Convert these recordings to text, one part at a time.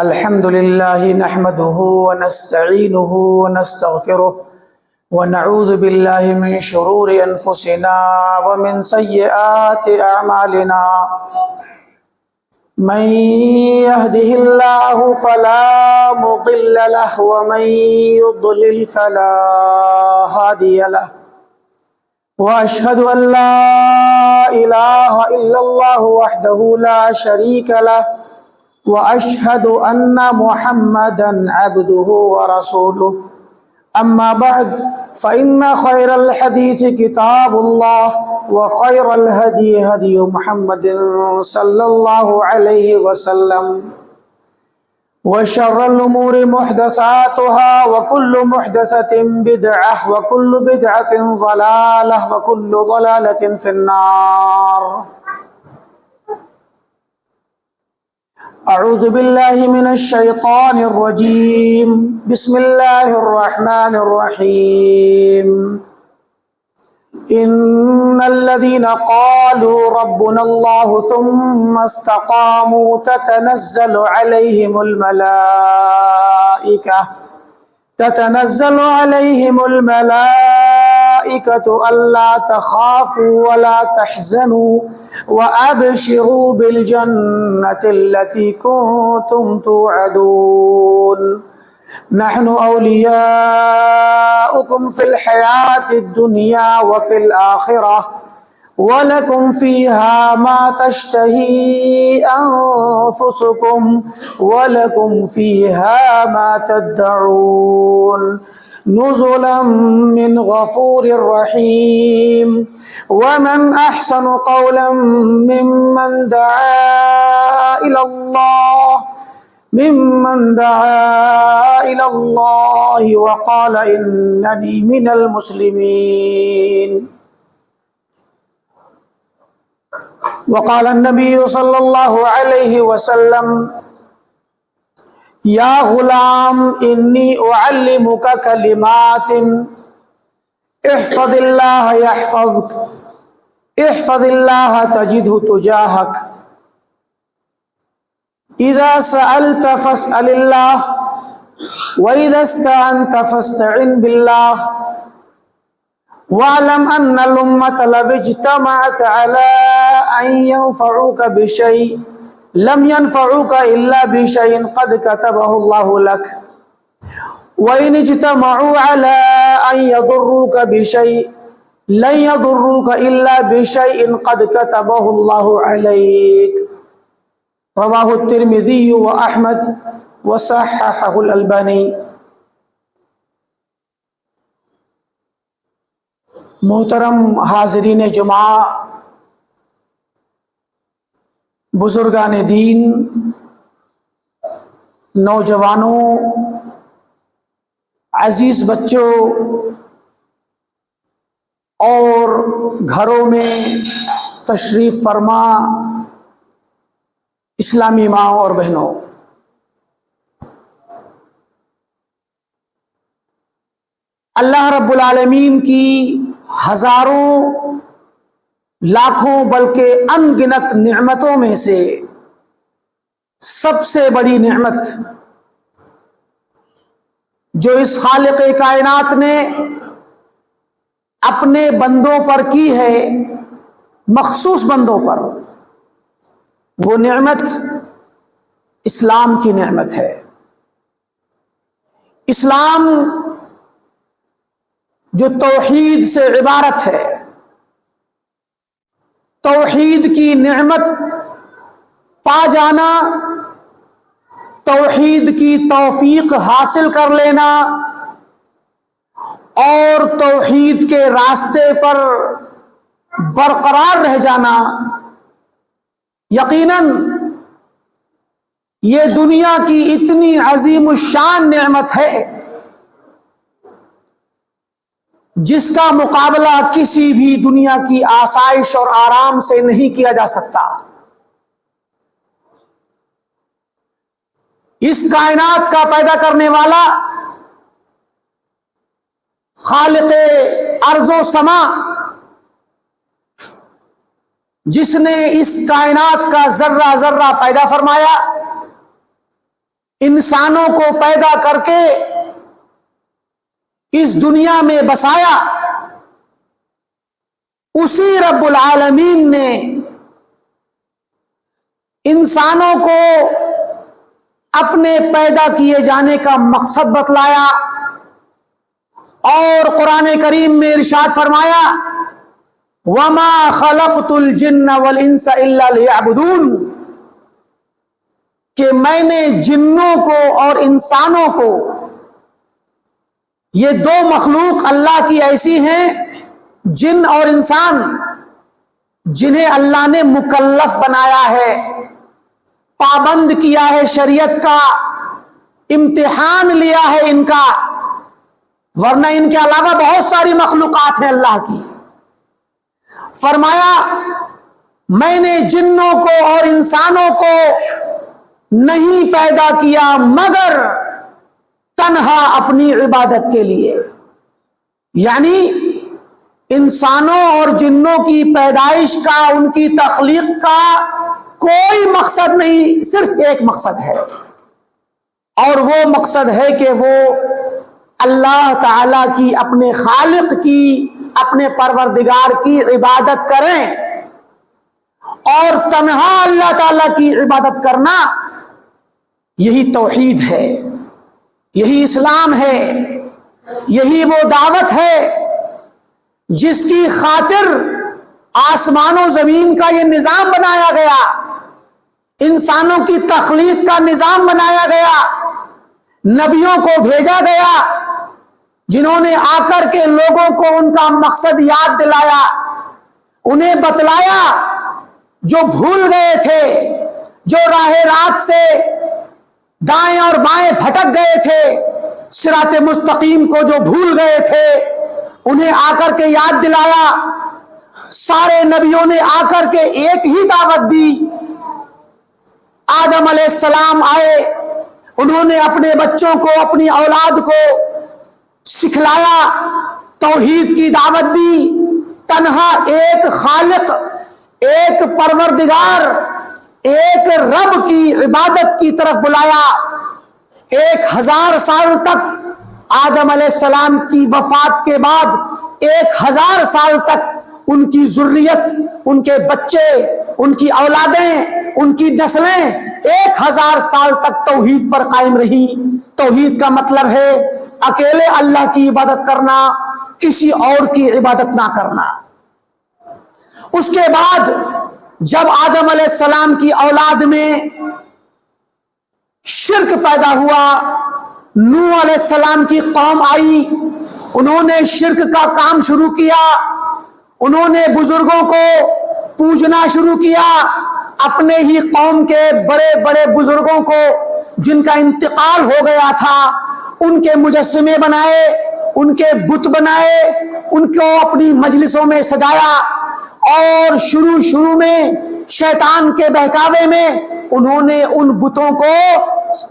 الحمد لله نحمده ونستعينه ونستغفره ونعوذ بالله من شرور أنفسنا ومن سيئات أعمالنا. من يهده الله فلا مضل له ومن يضلل فلا هادي له. وأشهد أن لا إله إلا الله وحده لا شريك له وأشهد أن محمدا عبده ورسوله. أما بعد فإن خير الحديث كتاب الله وخير الهدي هدي محمد صلى الله عليه وسلم وشر الأمور محدثاتها وكل محدثة بدعة وكل بدعة ضلالة وكل ضلالة في النار. أعوذ بالله من الشيطان الرجيم. بسم الله الرحمن الرحيم. إن الذين قالوا ربنا الله ثم استقاموا تتنزل عليهم الملائكة ألا تخافوا ولا تحزنوا وأبشروا بالجنة التي كنتم توعدون. نحن أولياؤكم في الحياة الدنيا وفي الآخرة ولكم فيها ما تشتهي أنفسكم ولكم فيها ما تدعون. نزلا من غفور رحيم. ومن أحسن قولا ممن دعا إلى الله وقال إنني من المسلمين. وقال النبي صلى الله عليه وسلم: يا غلام إني أعلمك كلمات احفظ الله يحفظك احفظ الله تجده تجاهك إذا سألت فاسأل الله وإذا استعنت فاستعن بالله واعلم أن الأمة لو اجتمعت على أن ينفعوك بشيء لم ينفعوك إلا بشيء قد كتبه الله لك وإن اجتمعوا على أن يضروك بشيء لن يضروك إلا بشيء قد كتبه الله عليك. رواہ الترمذی و احمد وصححہ الالبانی. محترم حاضرین جمعہ، بزرگان دین، نوجوانوں، عزیز بچوں اور گھروں میں تشریف فرما اسلامی ماں اور بہنوں، اللہ رب العالمین کی ہزاروں لاکھوں بلکہ ان گنت نعمتوں میں سے سب سے بڑی نعمت جو اس خالق کائنات نے اپنے بندوں پر کی ہے، مخصوص بندوں پر، وہ نعمت اسلام کی نعمت ہے. اسلام جو توحید سے عبارت ہے، توحید کی نعمت پا جانا، توحید کی توفیق حاصل کر لینا اور توحید کے راستے پر برقرار رہ جانا، یقیناً یہ دنیا کی اتنی عظیم الشان نعمت ہے جس کا مقابلہ کسی بھی دنیا کی آسائش اور آرام سے نہیں کیا جا سکتا. اس کائنات کا پیدا کرنے والا خالق ارض و سما، جس نے اس کائنات کا ذرہ ذرہ پیدا فرمایا، انسانوں کو پیدا کر کے اس دنیا میں بسایا، اسی رب العالمین نے انسانوں کو اپنے پیدا کیے جانے کا مقصد بتلایا، اور قرآن کریم میں ارشاد فرمایا وَمَا خَلَقْتُ الْجِنَّ وَالْإِنسَ إِلَّا لِيَعْبُدُونَ، کہ میں نے جنوں کو اور انسانوں کو، یہ دو مخلوق اللہ کی ایسی ہیں، جن اور انسان، جنہیں اللہ نے مکلف بنایا ہے، پابند کیا ہے شریعت کا، امتحان لیا ہے ان کا، ورنہ ان کے علاوہ بہت ساری مخلوقات ہیں اللہ کی۔ فرمایا میں نے جنوں کو اور انسانوں کو نہیں پیدا کیا مگر تنہا اپنی عبادت کے لیے، یعنی انسانوں اور جنوں کی پیدائش کا، ان کی تخلیق کا کوئی مقصد نہیں، صرف ایک مقصد ہے، اور وہ مقصد ہے کہ وہ اللہ تعالی کی، اپنے خالق کی، اپنے پروردگار کی عبادت کریں، اور تنہا اللہ تعالی کی عبادت کرنا یہی توحید ہے، یہی اسلام ہے، یہی وہ دعوت ہے جس کی خاطر آسمان و زمین کا یہ نظام بنایا گیا، انسانوں کی تخلیق کا نظام بنایا گیا، نبیوں کو بھیجا گیا جنہوں نے آ کر کے لوگوں کو ان کا مقصد یاد دلایا، انہیں بتلایا جو بھول گئے تھے، جو راہ رات سے دائیں اور بائیں بھٹک گئے تھے، صراط مستقیم کو جو بھول گئے تھے، انہیں آ کر کے یاد دلایا۔ سارے نبیوں نے آ کر کے ایک ہی دعوت دی۔ آدم علیہ السلام آئے، انہوں نے اپنے بچوں کو، اپنی اولاد کو سکھلایا، توحید کی دعوت دی، تنہا ایک خالق، ایک پروردگار، ایک رب کی عبادت کی طرف بلایا۔ 1000 سال تک آدم علیہ السلام کی وفات کے بعد 1000 سال تک ان کی ذریت، ان کے بچے، ان کی اولادیں، ان کی نسلیں 1000 سال تک توحید پر قائم رہی۔ توحید کا مطلب ہے اکیلے اللہ کی عبادت کرنا، کسی اور کی عبادت نہ کرنا۔ اس کے بعد جب آدم علیہ السلام کی اولاد میں شرک پیدا ہوا، نوح علیہ السلام کی قوم آئی، انہوں نے شرک کا کام شروع کیا، انہوں نے بزرگوں کو پوجنا شروع کیا، اپنے ہی قوم کے بڑے بڑے بزرگوں کو جن کا انتقال ہو گیا تھا، ان کے مجسمے بنائے، ان کے بت بنائے، ان کو اپنی مجلسوں میں سجایا، اور شروع میں شیطان کے بہکاوے میں انہوں نے ان بتوں کو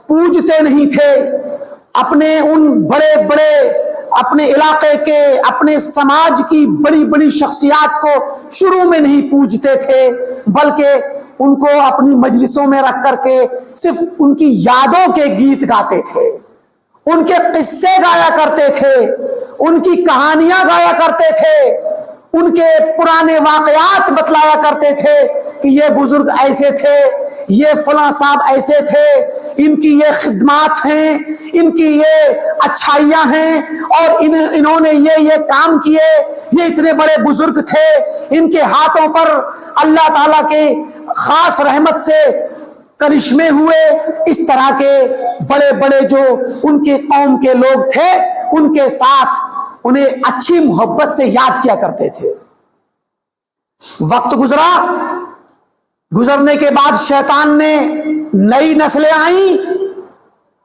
پوجتے نہیں تھے، اپنے ان بڑے بڑے، اپنے علاقے کے، اپنے سماج کی بڑی بڑی شخصیات کو شروع میں نہیں پوجتے تھے، بلکہ ان کو اپنی مجلسوں میں رکھ کر کے صرف ان کی یادوں کے گیت گاتے تھے، ان کے قصے گایا کرتے تھے، ان کی کہانیاں گایا کرتے تھے، ان کے پرانے واقعات بتلایا کرتے تھے کہ یہ بزرگ ایسے تھے، یہ فلاں صاحب ایسے تھے، ان کی یہ خدمات ہیں، ان کی یہ اچھائیاں ہیں، اور انہوں نے یہ کام کیے، یہ اتنے بڑے بزرگ تھے، ان کے ہاتھوں پر اللہ تعالیٰ کے خاص رحمت سے کرشمے ہوئے۔ اس طرح کے بڑے بڑے جو ان کے قوم کے لوگ تھے، ان کے ساتھ انہیں اچھی محبت سے یاد کیا کرتے تھے۔ وقت گزرنے کے بعد شیطان نے نئی نسلیں آئیں،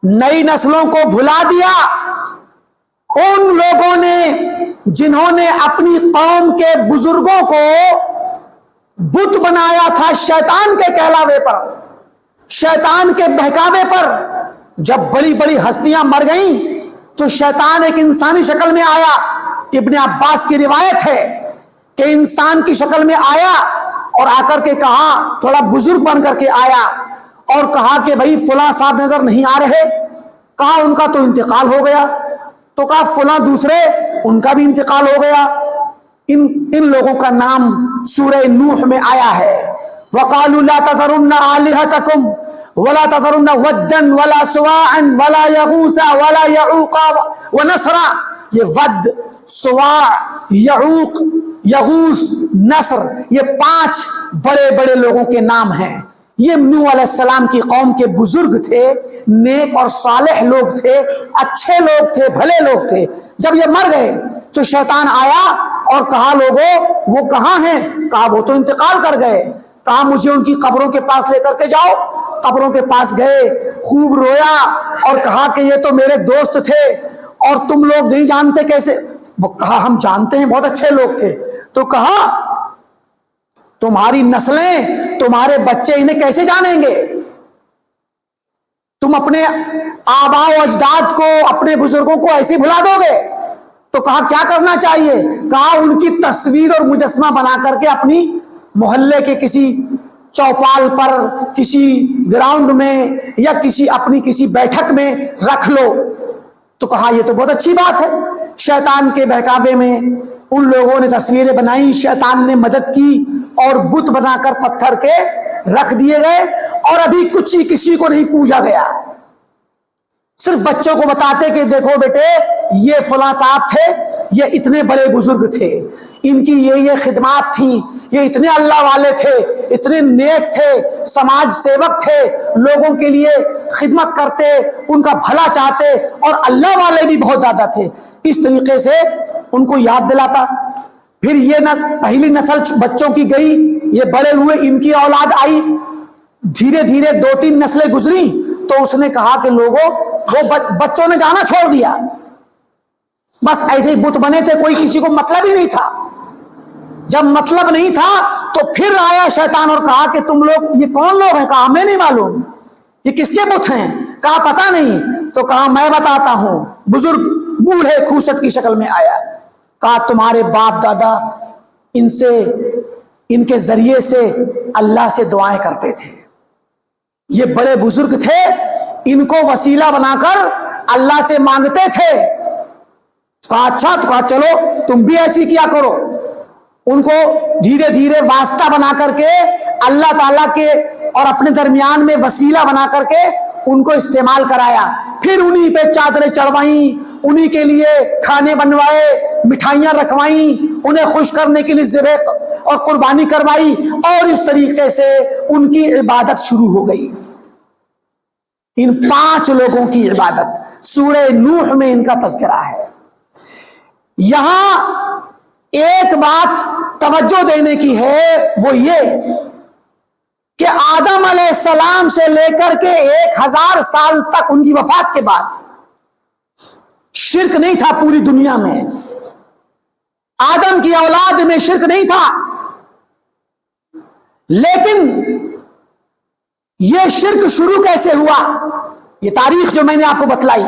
نئی نسلوں کو بھلا دیا۔ ان لوگوں نے جنہوں نے اپنی قوم کے بزرگوں کو بت بنایا تھا شیطان کے کہلاوے پر، شیطان کے بہکاوے پر، جب بڑی بڑی ہستیاں مر گئیں تو شیطان ایک انسانی شکل میں آیا۔ ابن عباس کی روایت ہے کہ انسان کی شکل میں آیا اور آ کر کے کہا، تھوڑا بزرگ بن کر کے آیا اور کہا کہ بھائی فلاں صاحب نظر نہیں آ رہے، کہا ان کا تو انتقال ہو گیا، تو کہا فلاں دوسرے ان کا بھی انتقال ہو گیا۔ ان لوگوں کا نام سورہ نوح میں آیا ہے، وَقَالُوا لَا تَذَرُنَّ آلِهَتَكُمْ وَلَا تَذَرُنَّ وَدًّا وَلَا سُوَاعًا وَلَا يَغُوثَ وَلَا يَعُوقَ وَنَسْرًا۔ یہ ود، سواع، یعوق، یغوث، نصر، یہ 5 بڑے بڑے لوگوں کے نام ہیں۔ یہ نوح علیہ السلام کی قوم کے بزرگ تھے، نیک اور صالح لوگ تھے، اچھے لوگ تھے، بھلے لوگ تھے۔ جب یہ مر گئے تو شیطان آیا اور کہا لوگوں وہ کہاں ہیں؟ کہا وہ تو انتقال کر گئے۔ کہا مجھے ان کی قبروں کے پاس لے کر کے جاؤ۔ قبروں کے پاس گئے، خوب رویا اور کہا کہ یہ تو میرے دوست تھے اور تم لوگ نہیں جانتے کیسے؟ وہ کہا ہم جانتے ہیں، بہت اچھے لوگ تھے۔ تو کہا تمہاری نسلیں، تمہارے بچے انہیں کیسے جانیں گے؟ تم اپنے آباء و اجداد کو، اپنے بزرگوں کو ایسے بھلا دو گے؟ تو کہا کیا کرنا چاہیے؟ کہا ان کی تصویر اور مجسمہ بنا کر کے اپنی محلے کے کسی چوپال پر، کسی گراؤنڈ میں یا اپنی کسی بیٹھک میں رکھ لو۔ تو کہا یہ تو بہت اچھی بات ہے۔ شیطان کے بہکاوے میں ان لوگوں نے تصویریں بنائی، شیطان نے مدد کی اور بت بنا کر پتھر کے رکھ دیے گئے، اور ابھی کسی کو نہیں پوجا گیا۔ صرف بچوں کو بتاتے کہ دیکھو بیٹے یہ فلاں صاحب تھے، یہ اتنے بڑے بزرگ تھے، ان کی یہ خدمات تھیں، یہ اتنے اللہ والے تھے، اتنے نیک تھے، سماج سیوک تھے، لوگوں کے لیے خدمت کرتے، ان کا بھلا چاہتے، اور اللہ والے بھی بہت زیادہ تھے۔ اس طریقے سے ان کو یاد دلاتا۔ پھر یہ پہلی نسل بچوں کی گئی، یہ بڑے ہوئے، ان کی اولاد آئی، دھیرے دھیرے 2-3 نسلیں گزری تو اس نے کہا کہ لوگوں وہ بچوں نے جانا چھوڑ دیا، بس ایسے ہی بت بنے تھے، کوئی کسی کو مطلب ہی نہیں تھا۔ جب مطلب نہیں تھا تو پھر آیا شیطان اور کہا کہ تم لوگ یہ کون لوگ ہیں؟ کہا ہمیں نہیں معلوم، یہ کس کے بت ہیں؟ کہا پتہ نہیں۔ تو کہا میں بتاتا ہوں۔ بزرگ بوڑھے کھوسٹ کی شکل میں آیا، کہا تمہارے باپ دادا ان کے ذریعے سے اللہ سے دعائیں کرتے تھے، یہ بڑے بزرگ تھے، ان کو وسیلہ بنا کر اللہ سے مانگتے تھے۔ کہا اچھا، تو کہا چلو تم بھی ایسی کیا کرو۔ ان کو دھیرے دھیرے واسطہ بنا کر کے اللہ تعالیٰ کے اور اپنے درمیان میں وسیلہ بنا کر کے ان کو استعمال کرایا۔ پھر انہی پہ چادریں چڑھوائیں، انہی کے لیے کھانے بنوائے، مٹھائیاں رکھوائیں، انہیں خوش کرنے کے لیے ذبح اور قربانی کروائی، اور اس طریقے سے ان کی عبادت شروع ہو گئی۔ ان 5 لوگوں کی عبادت سورہ نوح میں ان کا تذکرہ ہے۔ یہاں ایک بات توجہ دینے کی ہے، وہ یہ کہ آدم علیہ السلام سے لے کر کے 1000 سال تک ان کی وفات کے بعد شرک نہیں تھا پوری دنیا میں۔ آدم کی اولاد میں شرک نہیں تھا، لیکن یہ شرک شروع کیسے ہوا؟ یہ تاریخ جو میں نے آپ کو بتلائی،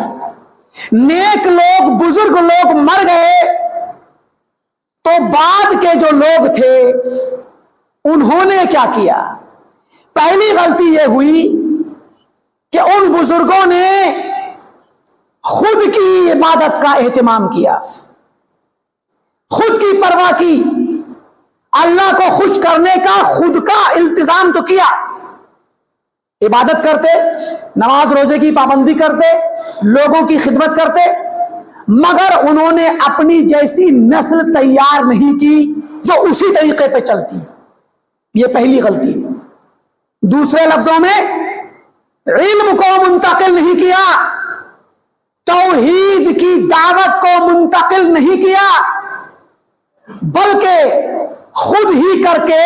نیک لوگ، بزرگ لوگ مر گئے تو بعد کے جو لوگ تھے انہوں نے کیا کیا؟ پہلی غلطی یہ ہوئی کہ ان بزرگوں نے خود کی عبادت کا اہتمام کیا، خود کی پرواہ کی، اللہ کو خوش کرنے کا خود کا التزام تو کیا، عبادت کرتے، نماز روزے کی پابندی کرتے، لوگوں کی خدمت کرتے، مگر انہوں نے اپنی جیسی نسل تیار نہیں کی جو اسی طریقے پہ چلتی۔ یہ پہلی غلطی۔ دوسرے لفظوں میں علم کو منتقل نہیں کیا، توحید کی دعوت کو منتقل نہیں کیا، بلکہ خود ہی کر کے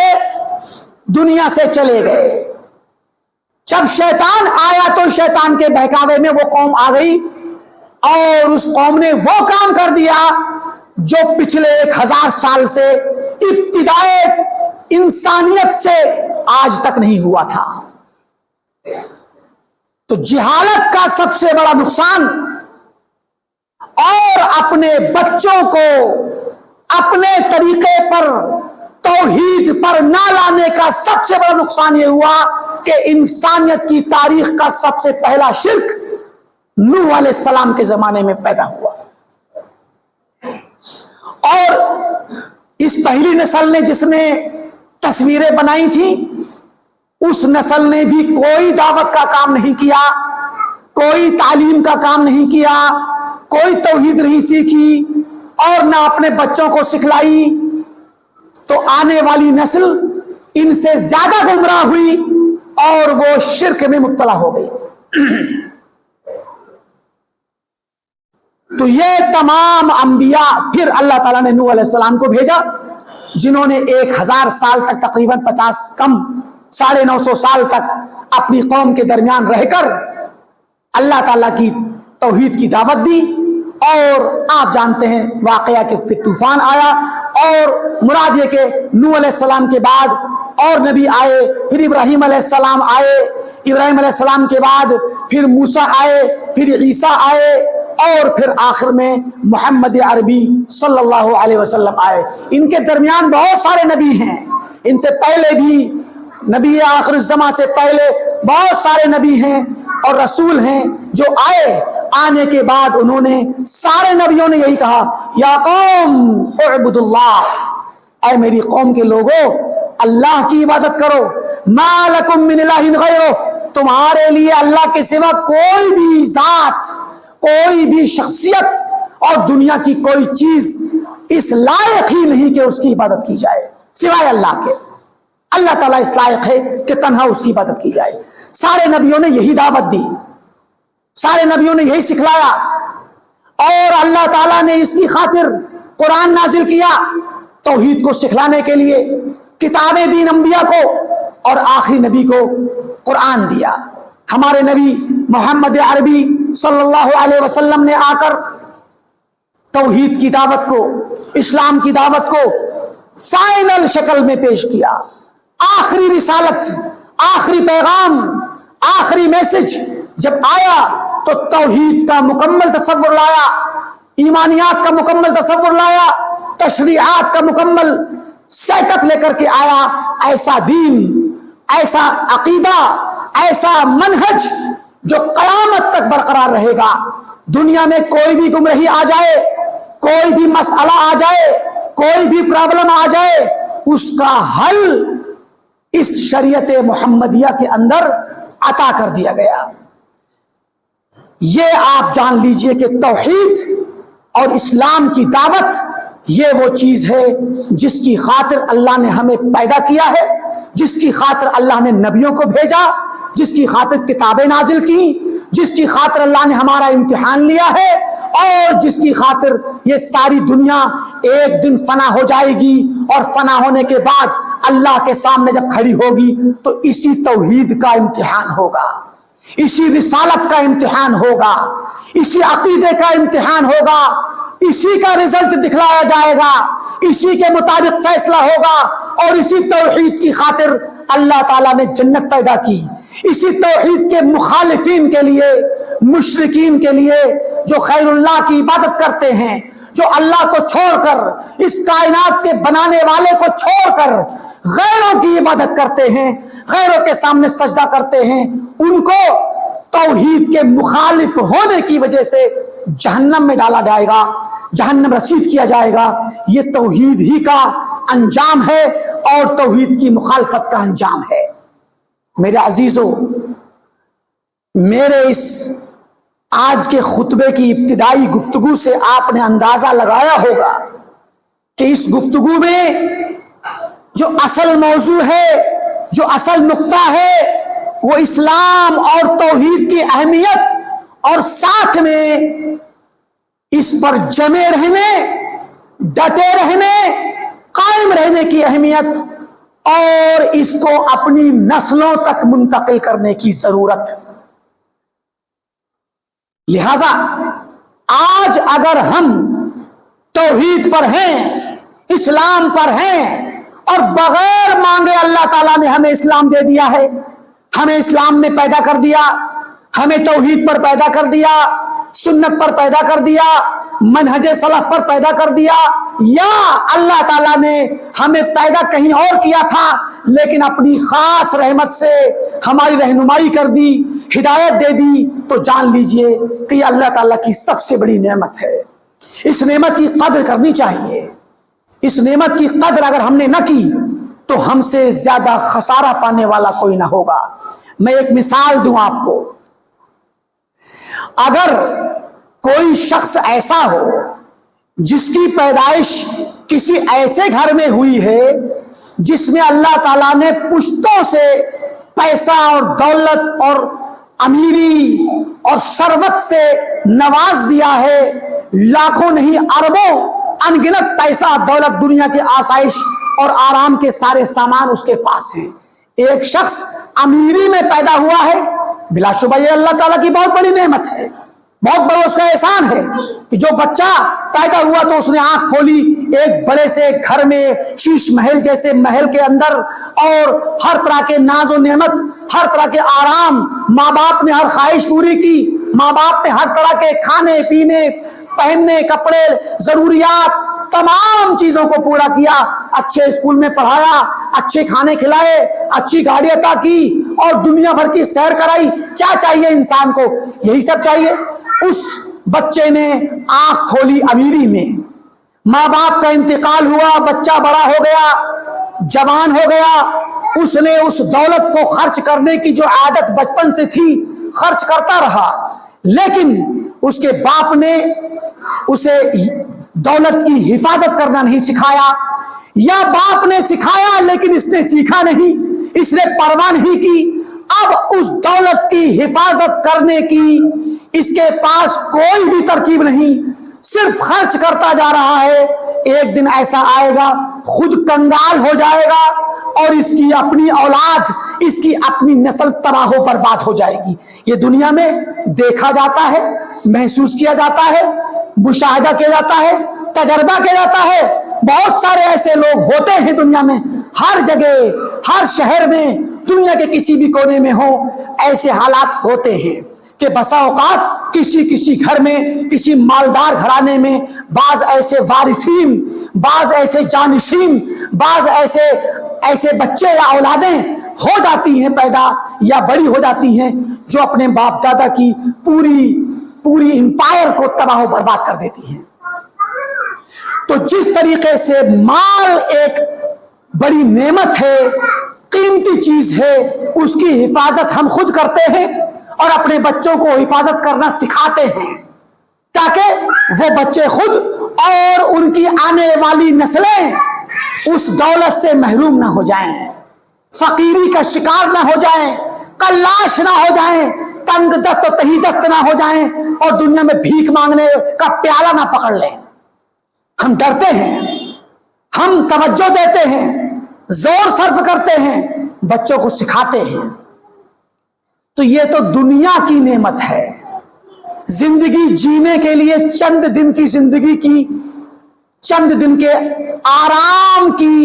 دنیا سے چلے گئے۔ جب شیطان آیا تو شیطان کے بہکاوے میں وہ قوم آ گئی اور اس قوم نے وہ کام کر دیا جو پچھلے 1000 سال سے ابتدائے انسانیت سے آج تک نہیں ہوا تھا۔ تو جہالت کا سب سے بڑا نقصان، اور اپنے بچوں کو اپنے طریقے پر توحید پر نہ لانے کا سب سے بڑا نقصان یہ ہوا کہ انسانیت کی تاریخ کا سب سے پہلا شرک نوح علیہ السلام کے زمانے میں پیدا ہوا، اور اس پہلی نسل نے جس نے تصویریں بنائی تھی، اس نسل نے بھی کوئی دعوت کا کام نہیں کیا، کوئی تعلیم کا کام نہیں کیا، کوئی توحید نہیں سیکھی اور نہ اپنے بچوں کو سکھلائی، تو آنے والی نسل ان سے زیادہ گمراہ ہوئی اور وہ شرک میں مبتلا ہو گئی۔ تو یہ تمام انبیاء پھر اللہ تعالیٰ نے نوح علیہ السلام کو بھیجا، جنہوں نے 1000 سال تک، تقریباً 950 سال تک اپنی قوم کے درمیان رہ کر اللہ تعالیٰ کی توحید کی دعوت دی، اور آپ جانتے ہیں واقعہ کہ پھر طوفان آیا، اور مراد یہ کہ نوح علیہ السلام کے بعد اور نبی آئے، پھر ابراہیم علیہ السلام آئے، ابراہیم علیہ السلام کے بعد پھر موسیٰ آئے، پھر عیسیٰ آئے، اور پھر آخر میں محمد عربی صلی اللہ علیہ وسلم آئے۔ ان کے درمیان بہت سارے نبی ہیں، ان سے پہلے بھی نبی آخر الزماں سے پہلے بہت سارے نبی ہیں اور رسول ہیں جو آئے۔ آنے کے بعد انہوں نے سارے نبیوں نے یہی کہا، یا قوم اعبدوا اللہ، اے میری قوم کے لوگوں اللہ کی عبادت کرو، ما لکم من الہ غیرہ، تمہارے لیے اللہ کے سوا کوئی بھی ذات، کوئی بھی شخصیت اور دنیا کی کوئی چیز اس لائق ہی نہیں کہ اس کی عبادت کی جائے سوائے اللہ کے۔ اللہ تعالیٰ اس لائق ہے کہ تنہا اس کی عبادت کی جائے۔ سارے نبیوں نے یہی دعوت دی، سارے نبیوں نے یہی سکھلایا، اور اللہ تعالیٰ نے اس کی خاطر قرآن نازل کیا، توحید کو سکھلانے کے لیے کتابیں دین انبیاء کو، اور آخری نبی کو قرآن دیا۔ ہمارے نبی محمد عربی صلی اللہ علیہ وسلم نے آ کر توحید کی دعوت کو، اسلام کی دعوت کو فائنل شکل میں پیش کیا۔ آخری رسالت، آخری پیغام، آخری میسج جب آیا تو توحید کا مکمل تصور لایا، ایمانیات کا مکمل تصور لایا، تشریعات کا مکمل سیٹ اپ لے کر کے آیا۔ ایسا دین، ایسا عقیدہ، ایسا منہج جو قیامت تک برقرار رہے گا۔ دنیا میں کوئی بھی گمراہی آ جائے، کوئی بھی مسئلہ آ جائے، کوئی بھی پرابلم آ جائے، اس کا حل اس شریعت محمدیہ کے اندر عطا کر دیا گیا۔ یہ آپ جان لیجئے کہ توحید اور اسلام کی دعوت یہ وہ چیز ہے جس کی خاطر اللہ نے ہمیں پیدا کیا ہے، جس کی خاطر اللہ نے نبیوں کو بھیجا، جس کی خاطر کتابیں نازل کی، جس کی خاطر اللہ نے ہمارا امتحان لیا ہے، اور جس کی خاطر یہ ساری دنیا ایک دن فنا ہو جائے گی، اور فنا ہونے کے بعد اللہ کے سامنے جب کھڑی ہوگی تو اسی توحید کا امتحان ہوگا، اسی رسالت کا امتحان ہوگا، اسی عقیدے کا امتحان ہوگا، اسی کا رزلٹ دکھلایا جائے گا، اسی کے مطابق فیصلہ ہوگا، اور اسی توحید کی خاطر اللہ تعالیٰ نے جنت پیدا کی۔ اسی توحید کے مخالفین کے لیے، مشرکین کے لیے، جو خیر اللہ کی عبادت کرتے ہیں، جو اللہ کو چھوڑ کر، اس کائنات کے بنانے والے کو چھوڑ کر غیروں کی عبادت کرتے ہیں، غیروں کے سامنے سجدہ کرتے ہیں، ان کو توحید کے مخالف ہونے کی وجہ سے جہنم میں ڈالا جائے گا، جہنم رسید کیا جائے گا۔ یہ توحید ہی کا انجام ہے اور توحید کی مخالفت کا انجام ہے۔ میرے عزیزو، میرے اس آج کے خطبے کی ابتدائی گفتگو سے آپ نے اندازہ لگایا ہوگا کہ اس گفتگو میں جو اصل موضوع ہے، جو اصل نقطہ ہے، وہ اسلام اور توحید کی اہمیت، اور ساتھ میں اس پر جمے رہنے، ڈٹے رہنے، قائم رہنے کی اہمیت، اور اس کو اپنی نسلوں تک منتقل کرنے کی ضرورت۔ لہذا آج اگر ہم توحید پر ہیں، اسلام پر ہیں، اور بغیر مانگے اللہ تعالیٰ نے ہمیں اسلام دے دیا ہے، ہمیں اسلام میں پیدا کر دیا، ہمیں توحید پر پیدا کر دیا، سنت پر پیدا کر دیا، منہج سلف پر پیدا کر دیا، یا اللہ تعالیٰ نے ہمیں پیدا کہیں اور کیا تھا لیکن اپنی خاص رحمت سے ہماری رہنمائی کر دی، ہدایت دے دی، تو جان لیجئے کہ یہ اللہ تعالیٰ کی سب سے بڑی نعمت ہے۔ اس نعمت کی قدر کرنی چاہیے۔ اس نعمت کی قدر اگر ہم نے نہ کی تو ہم سے زیادہ خسارہ پانے والا کوئی نہ ہوگا۔ میں ایک مثال دوں آپ کو، اگر کوئی شخص ایسا ہو جس کی پیدائش کسی ایسے گھر میں ہوئی ہے جس میں اللہ تعالیٰ نے پشتوں سے پیسہ اور دولت اور امیری اور ثروت سے نواز دیا ہے، لاکھوں نہیں اربوں ان گنت پیسہ دولت، دنیا کے آسائش اور آرام کے سارے سامان اس کے پاس ہیں، ایک شخص امیری میں پیدا ہوا ہے، بلا شبہ یہ اللہ تعالیٰ کی بہت بڑی نعمت ہے، بہت بڑا اس کا احسان ہے کہ جو بچہ پیدا ہوا تو اس نے آنکھ کھولی ایک بڑے سے گھر میں، شیش محل جیسے محل کے اندر، اور ہر طرح کے ناز و نعمت، ہر طرح کے آرام، ماں باپ نے ہر خواہش پوری کی، ماں باپ نے ہر طرح کے کھانے پینے پہننے کپڑے ضروریات تمام چیزوں کو پورا کیا، اچھے اسکول میں پڑھایا، اچھے کھانے کھلائے، اچھی گاڑی عطا کی اور دنیا بھر کی سیر کرائی۔ کیا چاہیے انسان کو؟ یہی سب چاہیے۔ اس بچے نے آنکھ کھولی امیری میں، ماں باپ کا انتقال ہوا، بچہ بڑا ہو گیا، جوان ہو گیا، اس نے اس دولت کو خرچ کرنے کی جو عادت بچپن سے تھی خرچ کرتا رہا، لیکن اس کے باپ نے اسے دولت کی حفاظت کرنا نہیں سکھایا، یا باپ نے سکھایا لیکن اس نے سیکھا نہیں، اس نے پرواہ نہیں کی۔ اب اس دولت کی حفاظت کرنے کی اس کے پاس کوئی بھی ترکیب نہیں، صرف خرچ کرتا جا رہا ہے۔ ایک دن ایسا آئے گا خود کنگال ہو جائے گا اور اس کی اپنی اولاد، اس کی اپنی نسل تباہ و برباد ہو جائے گی۔ یہ دنیا میں دیکھا جاتا ہے، محسوس کیا جاتا ہے، مشاہدہ کیا جاتا ہے، تجربہ کیا جاتا ہے۔ بہت سارے ایسے لوگ ہوتے ہیں دنیا میں، ہر جگہ، ہر شہر میں، دنیا کے کسی بھی کونے میں ہو، ایسے حالات ہوتے ہیں کہ بسا اوقات کسی گھر میں، کسی مالدار گھرانے میں بعض ایسے وارثین، بعض ایسے جانشین، بعض ایسے بچے یا اولادیں ہو جاتی ہیں پیدا یا بڑی ہو جاتی ہیں جو اپنے باپ دادا کی پوری امپائر کو تباہ و برباد کر دیتی ہیں۔ تو جس طریقے سے مال ایک بڑی نعمت ہے، قیمتی چیز ہے، اس کی حفاظت ہم خود کرتے ہیں اور اپنے بچوں کو حفاظت کرنا سکھاتے ہیں تاکہ وہ بچے خود اور ان کی آنے والی نسلیں اس دولت سے محروم نہ ہو جائیں، فقیری کا شکار نہ ہو جائیں، کلاش نہ ہو جائیں، تنگ دست و تہی دست نہ ہو جائیں اور دنیا میں بھیک مانگنے کا پیالہ نہ پکڑ لیں۔ ہم ڈرتے ہیں، ہم توجہ دیتے ہیں، زور صرف کرتے ہیں، بچوں کو سکھاتے ہیں۔ تو یہ تو دنیا کی نعمت ہے، زندگی جینے کے لیے چند دن کی زندگی کی، چند دن کے آرام کی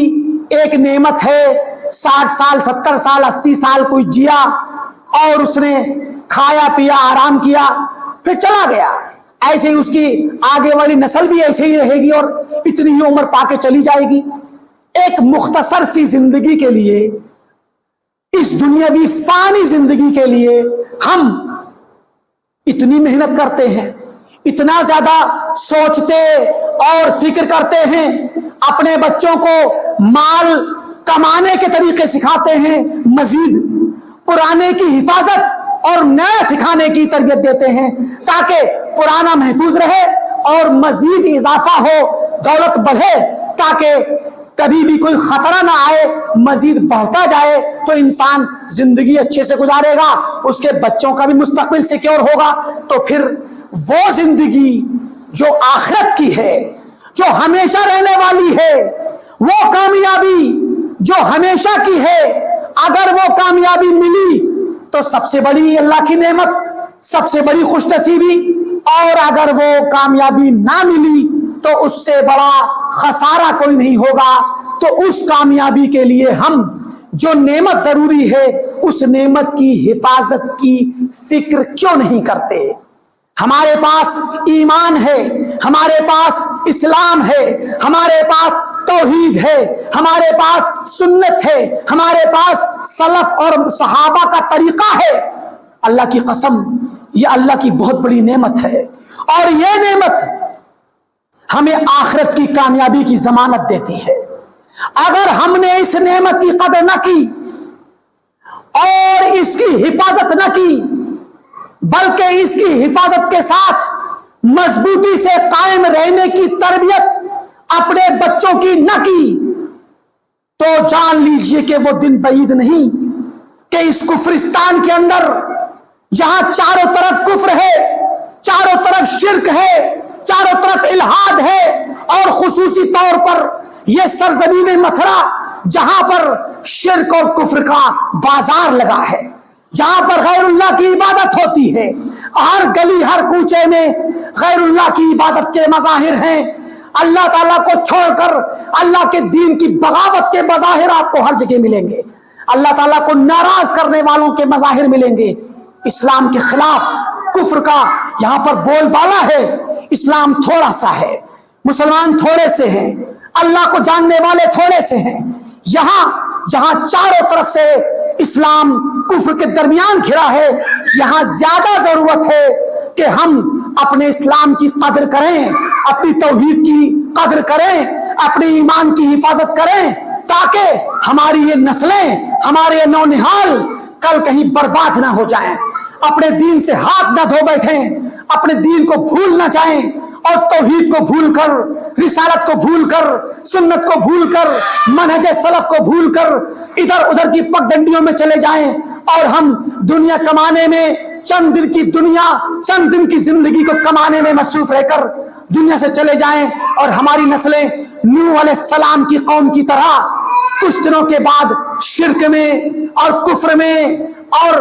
ایک نعمت ہے۔ 60 سال 70 سال 80 سال کوئی جیا اور اس نے کھایا پیا آرام کیا پھر چلا گیا، ایسے ہی اس کی آگے والی نسل بھی ایسے ہی رہے گی اور اتنی ہی عمر پا کے چلی جائے گی۔ ایک مختصر سی زندگی کے لیے، اس دنیاوی فانی زندگی کے لیے ہم اتنی محنت کرتے ہیں، اتنا زیادہ سوچتے اور فکر کرتے ہیں، اپنے بچوں کو مال کمانے کے طریقے سکھاتے ہیں، مزید پرانے کی حفاظت اور نیا سکھانے کی تربیت دیتے ہیں تاکہ پرانا محفوظ رہے اور مزید اضافہ ہو، دولت بڑھے، تاکہ کبھی بھی کوئی خطرہ نہ آئے، مزید بڑھتا جائے تو انسان زندگی اچھے سے گزارے گا، اس کے بچوں کا بھی مستقبل سیکیور ہوگا۔ تو پھر وہ زندگی جو آخرت کی ہے، جو ہمیشہ رہنے والی ہے، وہ کامیابی جو ہمیشہ کی ہے، اگر وہ کامیابی ملی تو سب سے بڑی اللہ کی نعمت، سب سے بڑی خوش نصیبی، اور اگر وہ کامیابی نہ ملی تو اس سے بڑا خسارہ کوئی نہیں ہوگا۔ تو اس کامیابی کے لیے ہم جو نعمت ضروری ہے اس نعمت کی حفاظت کی فکر کیوں نہیں کرتے؟ ہمارے پاس ایمان ہے، ہمارے پاس اسلام ہے، ہمارے پاس توحید ہے، ہمارے پاس سنت ہے، ہمارے پاس سلف اور صحابہ کا طریقہ ہے۔ اللہ کی قسم یہ اللہ کی بہت بڑی نعمت ہے، اور یہ نعمت ہمیں آخرت کی کامیابی کی ضمانت دیتی ہے۔ اگر ہم نے اس نعمت کی قدر نہ کی اور اس کی حفاظت نہ کی، بلکہ اس کی حفاظت کے ساتھ مضبوطی سے قائم رہنے کی تربیت اپنے بچوں کی نہ کی، تو جان لیجئے کہ وہ دن بعید نہیں کہ اس کفرستان کے اندر، جہاں چاروں طرف کفر ہے، چاروں طرف شرک ہے، چاروں طرف الحاد ہے، اور خصوصی طور پر یہ سرزمین متھرا جہاں پر شرک اور کفر کا بازار لگا ہے، جہاں پر غیر اللہ کی عبادت ہوتی ہے، ہر گلی ہر کوچے میں غیر اللہ کی عبادت کے مظاہر ہیں۔ اللہ تعالیٰ کو چھوڑ کر اللہ کے دین کی بغاوت کے مظاہر آپ کو ہر جگہ ملیں گے، اللہ تعالیٰ کو ناراض کرنے والوں کے مظاہر ملیں گے۔ اسلام کے خلاف کفر کا یہاں پر بول بالا ہے۔ اسلام تھوڑا سا ہے، مسلمان تھوڑے سے ہیں، اللہ کو جاننے والے تھوڑے سے ہیں۔ یہاں جہاں چاروں طرف سے اسلام کفر کے درمیان گھرا ہے، یہاں زیادہ ضرورت ہے کہ ہم اپنے اسلام کی قدر کریں، اپنی توحید کی قدر کریں، اپنے ایمان کی حفاظت کریں، تاکہ ہماری یہ نسلیں، ہمارے یہ نونہال کل کہیں برباد نہ ہو جائیں، اپنے دین سے ہاتھ نہ دھو بیٹھیں، اپنے دین کو بھول نہ جائیں، اور توحید کو بھول کر، رسالت کو بھول کر، سنت کو بھول کر، منہج سلف کو بھول کر ادھر ادھر کی پگڈنڈیوں میں چلے جائیں، اور ہم دنیا کمانے میں، چند دن کی دنیا، چند دن کی زندگی کو کمانے میں مصروف رہ کر دنیا سے چلے جائیں، اور ہماری نسلیں نوح علیہ السلام کی قوم کی طرح کچھ دنوں کے بعد شرک میں اور کفر میں اور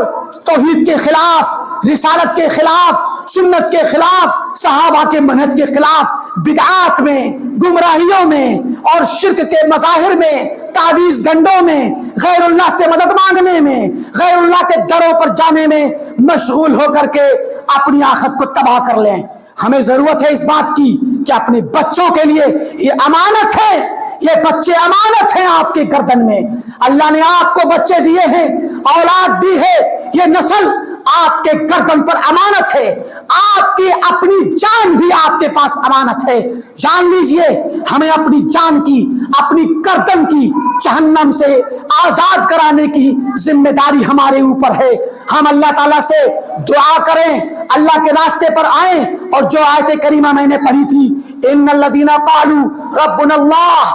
توحید کے خلاف، رسالت کے خلاف، سنت کے خلاف، صحابہ کے منہج کے خلاف، بدعات میں، گمراہیوں میں اور شرک کے مظاہر میں، تعویذ گنڈوں میں، غیر اللہ سے مدد مانگنے میں، غیر اللہ کے دروں پر جانے میں مشغول ہو کر کے اپنی آخرت کو تباہ کر لیں۔ ہمیں ضرورت ہے اس بات کی کہ اپنے بچوں کے لیے یہ امانت ہے، یہ بچے امانت ہیں آپ کے گردن میں۔ اللہ نے آپ کو بچے دیے ہیں، اولاد دی ہے، یہ نسل آپ کے گردن پر امانت ہے، آپ کی اپنی جان بھی آپ کے پاس امانت ہے۔ جان لیجئے ہمیں اپنی جان کی، اپنی گردن کی جہنم سے آزاد کرانے کی ذمہ داری ہمارے اوپر ہے۔ ہم اللہ تعالیٰ سے دعا کریں، اللہ کے راستے پر آئیں، اور جو آیت کریمہ میں نے پڑھی تھی، ان الذین قالوا ربنا اللہ،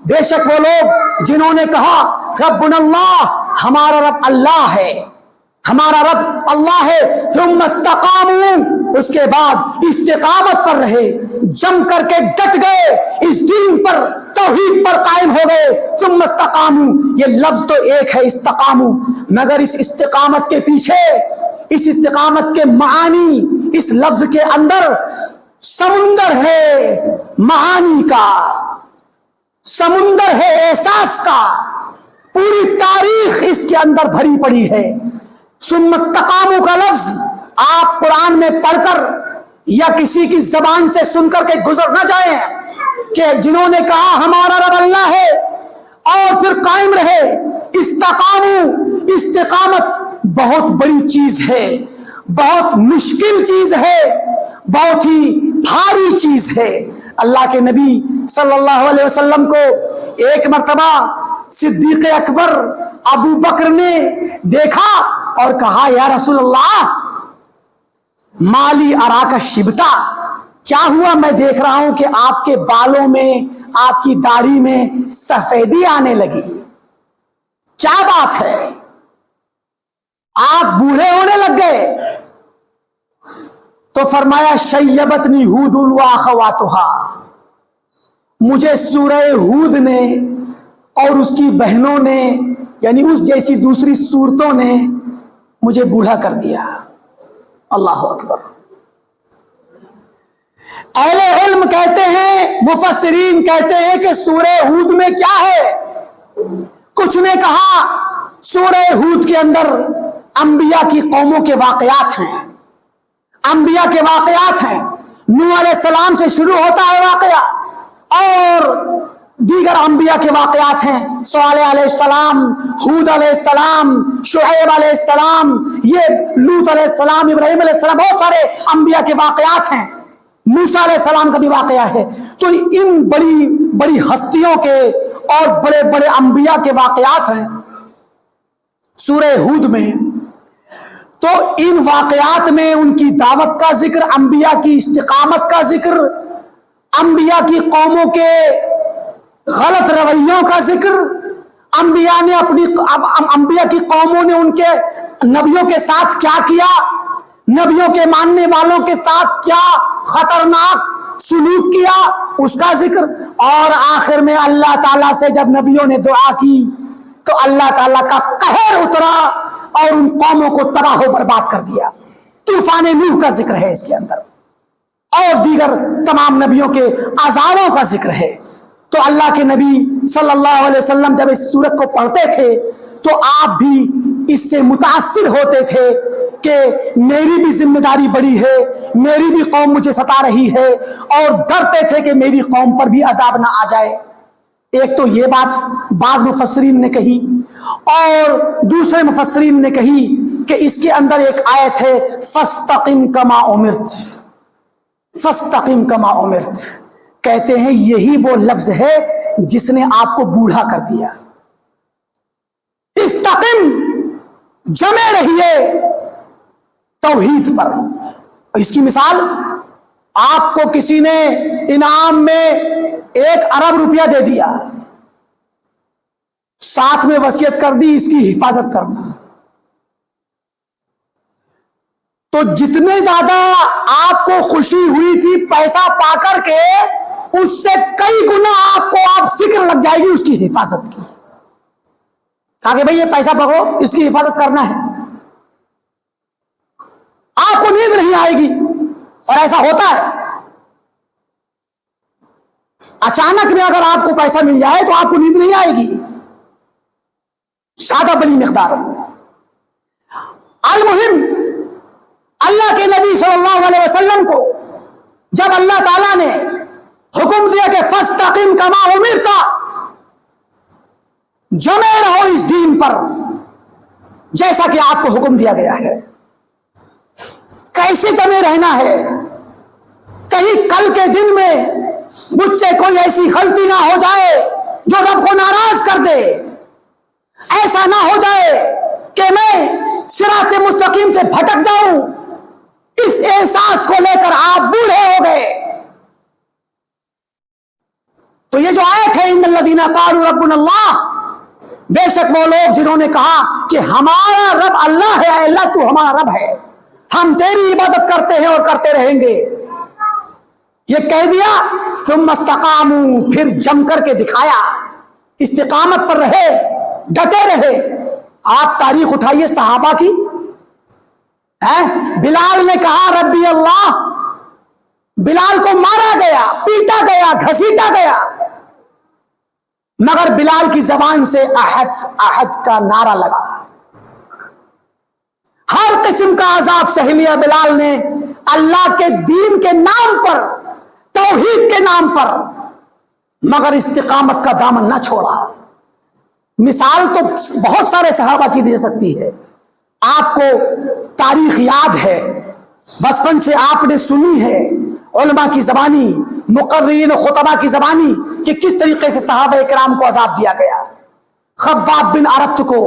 بے شک وہ لوگ جنہوں نے کہا ربنا اللہ، ہمارا رب اللہ ہے، ہمارا رب اللہ ہے، ثم استقاموا، اس کے بعد استقامت پر رہے، جم کر کے ڈٹ گئے، اس دین پر، توحید پر قائم ہو گئے۔ ثم استقاموا، یہ لفظ تو ایک ہے استقاموا، مگر اس استقامت کے پیچھے، اس استقامت کے معانی، اس لفظ کے اندر سمندر ہے معانی کا، سمندر ہے احساس کا، پوری تاریخ اس کے اندر بھری پڑی ہے۔ ثم استقاموا کا لفظ آپ قرآن میں پڑھ کر یا کسی کی زبان سے سن کر کے گزر نہ جائیں کہ جنہوں نے کہا ہمارا رب اللہ ہے اور پھر قائم رہے۔ استقاموا، استقامت بہت بڑی چیز ہے، بہت مشکل چیز ہے، بہت ہی بھاری چیز ہے۔ اللہ کے نبی صلی اللہ علیہ وسلم کو ایک مرتبہ صدیق اکبر ابو بکر نے دیکھا اور کہا یا رسول اللہ مالی اراک شبتا، کیا ہوا؟ میں دیکھ رہا ہوں کہ آپ کے بالوں میں، آپ کی داڑھی میں سفیدی آنے لگی، کیا بات ہے؟ آپ بوڑھے ہونے لگ گئے؟ تو فرمایا شیبتنی ہود واخواتھا، مجھے سورہ ہود نے اور اس کی بہنوں نے، یعنی اس جیسی دوسری سورتوں نے مجھے بوڑھا کر دیا۔ اللہ اکبر۔ اہل علم کہتے ہیں، مفسرین کہتے ہیں کہ سورہ ہود میں کیا ہے؟ کچھ نے کہا سورہ ہود کے اندر انبیاء کی قوموں کے واقعات ہیں، انبیاء کے واقعات ہیں. نوح علیہ السلام سے شروع ہوتا ہے واقعہ اور دیگر انبیاء کے واقعات ہیں. صالح علیہ السلام, ہود علیہ السلام, شعیب علیہ السلام, یہ لوط علیہ السلام, ابراہیم علیہ السلام, بہت سارے انبیاء کے واقعات ہیں. موسیٰ علیہ السلام کا بھی واقعہ ہے. تو ان بڑی بڑی ہستیوں کے اور بڑے بڑے انبیاء کے واقعات ہیں سورہ ہود میں. تو ان واقعات میں ان کی دعوت کا ذکر, انبیاء کی استقامت کا ذکر, انبیاء کی قوموں کے غلط رویوں کا ذکر, انبیاء کی قوموں نے ان کے نبیوں کے ساتھ کیا کیا, نبیوں کے ماننے والوں کے ساتھ کیا خطرناک سلوک کیا, اس کا ذکر. اور آخر میں اللہ تعالیٰ سے جب نبیوں نے دعا کی تو اللہ تعالیٰ کا قہر اترا اور ان قوموں کو تباہ و برباد کر دیا. طوفان نوح کا ذکر ہے اس کے اندر اور دیگر تمام نبیوں کے عذابوں کا ذکر ہے. تو اللہ کے نبی صلی اللہ علیہ وسلم جب اس سورت کو پڑھتے تھے تو آپ بھی اس سے متاثر ہوتے تھے کہ میری بھی ذمہ داری بڑی ہے, میری بھی قوم مجھے ستا رہی ہے, اور ڈرتے تھے کہ میری قوم پر بھی عذاب نہ آ جائے. ایک تو یہ بات بعض مفسرین نے کہی, اور دوسرے مفسرین نے کہی کہ اس کے اندر ایک آیت ہے فاستقم کما امرت, فاستقم کما امرت. کہتے ہیں یہی وہ لفظ ہے جس نے آپ کو بوڑھا کر دیا. استقم, جمے رہیے توحید پر. اس کی مثال, آپ کو کسی نے انعام میں 1 ارب روپیہ دے دیا, ساتھ میں وصیت کر دی اس کی حفاظت کرنا. تو جتنے زیادہ آپ کو خوشی ہوئی تھی پیسہ پا کر کے, اس سے کئی گنا آپ فکر لگ جائے گی اس کی حفاظت کی. کہا کہ بھئی یہ پیسہ پکڑو, اس کی حفاظت کرنا ہے. آپ کو نیند نہیں آئے گی, اور ایسا ہوتا ہے. اچانک میں اگر آپ کو پیسہ مل جائے تو آپ کو نیند نہیں آئے گی, زیادہ بڑی مقدار میں. المہم, اللہ کے نبی صلی اللہ علیہ وسلم کو جب اللہ تعالیٰ نے حکم دیا کہ فاستقم کما امرت, جمے رہو اس دین پر جیسا کہ آپ کو حکم دیا گیا ہے. کیسے جمے رہنا ہے؟ کہیں کل کے دن میں مجھ سے کوئی ایسی غلطی نہ ہو جائے جو رب کو ناراض کر دے. ایسا نہ ہو جائے کہ میں صراط مستقیم سے بھٹک جاؤں. اس احساس کو لے کر آپ بوڑھے ہو گئے. تو یہ جو آیت ہے ان الذین قالوا ربنا اللہ, بے شک وہ لوگ جنہوں نے کہا کہ ہمارا رب اللہ ہے, اے اللہ تو ہمارا رب ہے, ہم تیری عبادت کرتے ہیں اور کرتے رہیں گے. یہ کہہ دیا, ثم استقاموا, پھر جم کر کے دکھایا, استقامت پر رہے, ڈٹے رہے. آپ تاریخ اٹھائیے صحابہ کی. بلال نے کہا ربی اللہ, بلال کو مارا گیا, پیٹا گیا, گھسیٹا گیا, مگر بلال کی زبان سے احد احد کا نعرہ لگا. ہر قسم کا عذاب سہ لیا بلال نے اللہ کے دین کے نام پر, توحید کے نام پر, مگر استقامت کا دامن نہ چھوڑا. مثال تو بہت سارے صحابہ کی دی جا سکتی ہے. آپ کو تاریخ یاد ہے, بچپن سے آپ نے سنی ہے علماء کی زبانی, مقررین و خطبہ کی زبانی, کہ کس طریقے سے صحابہ کرام کو عذاب دیا گیا. خباب بن عرت کو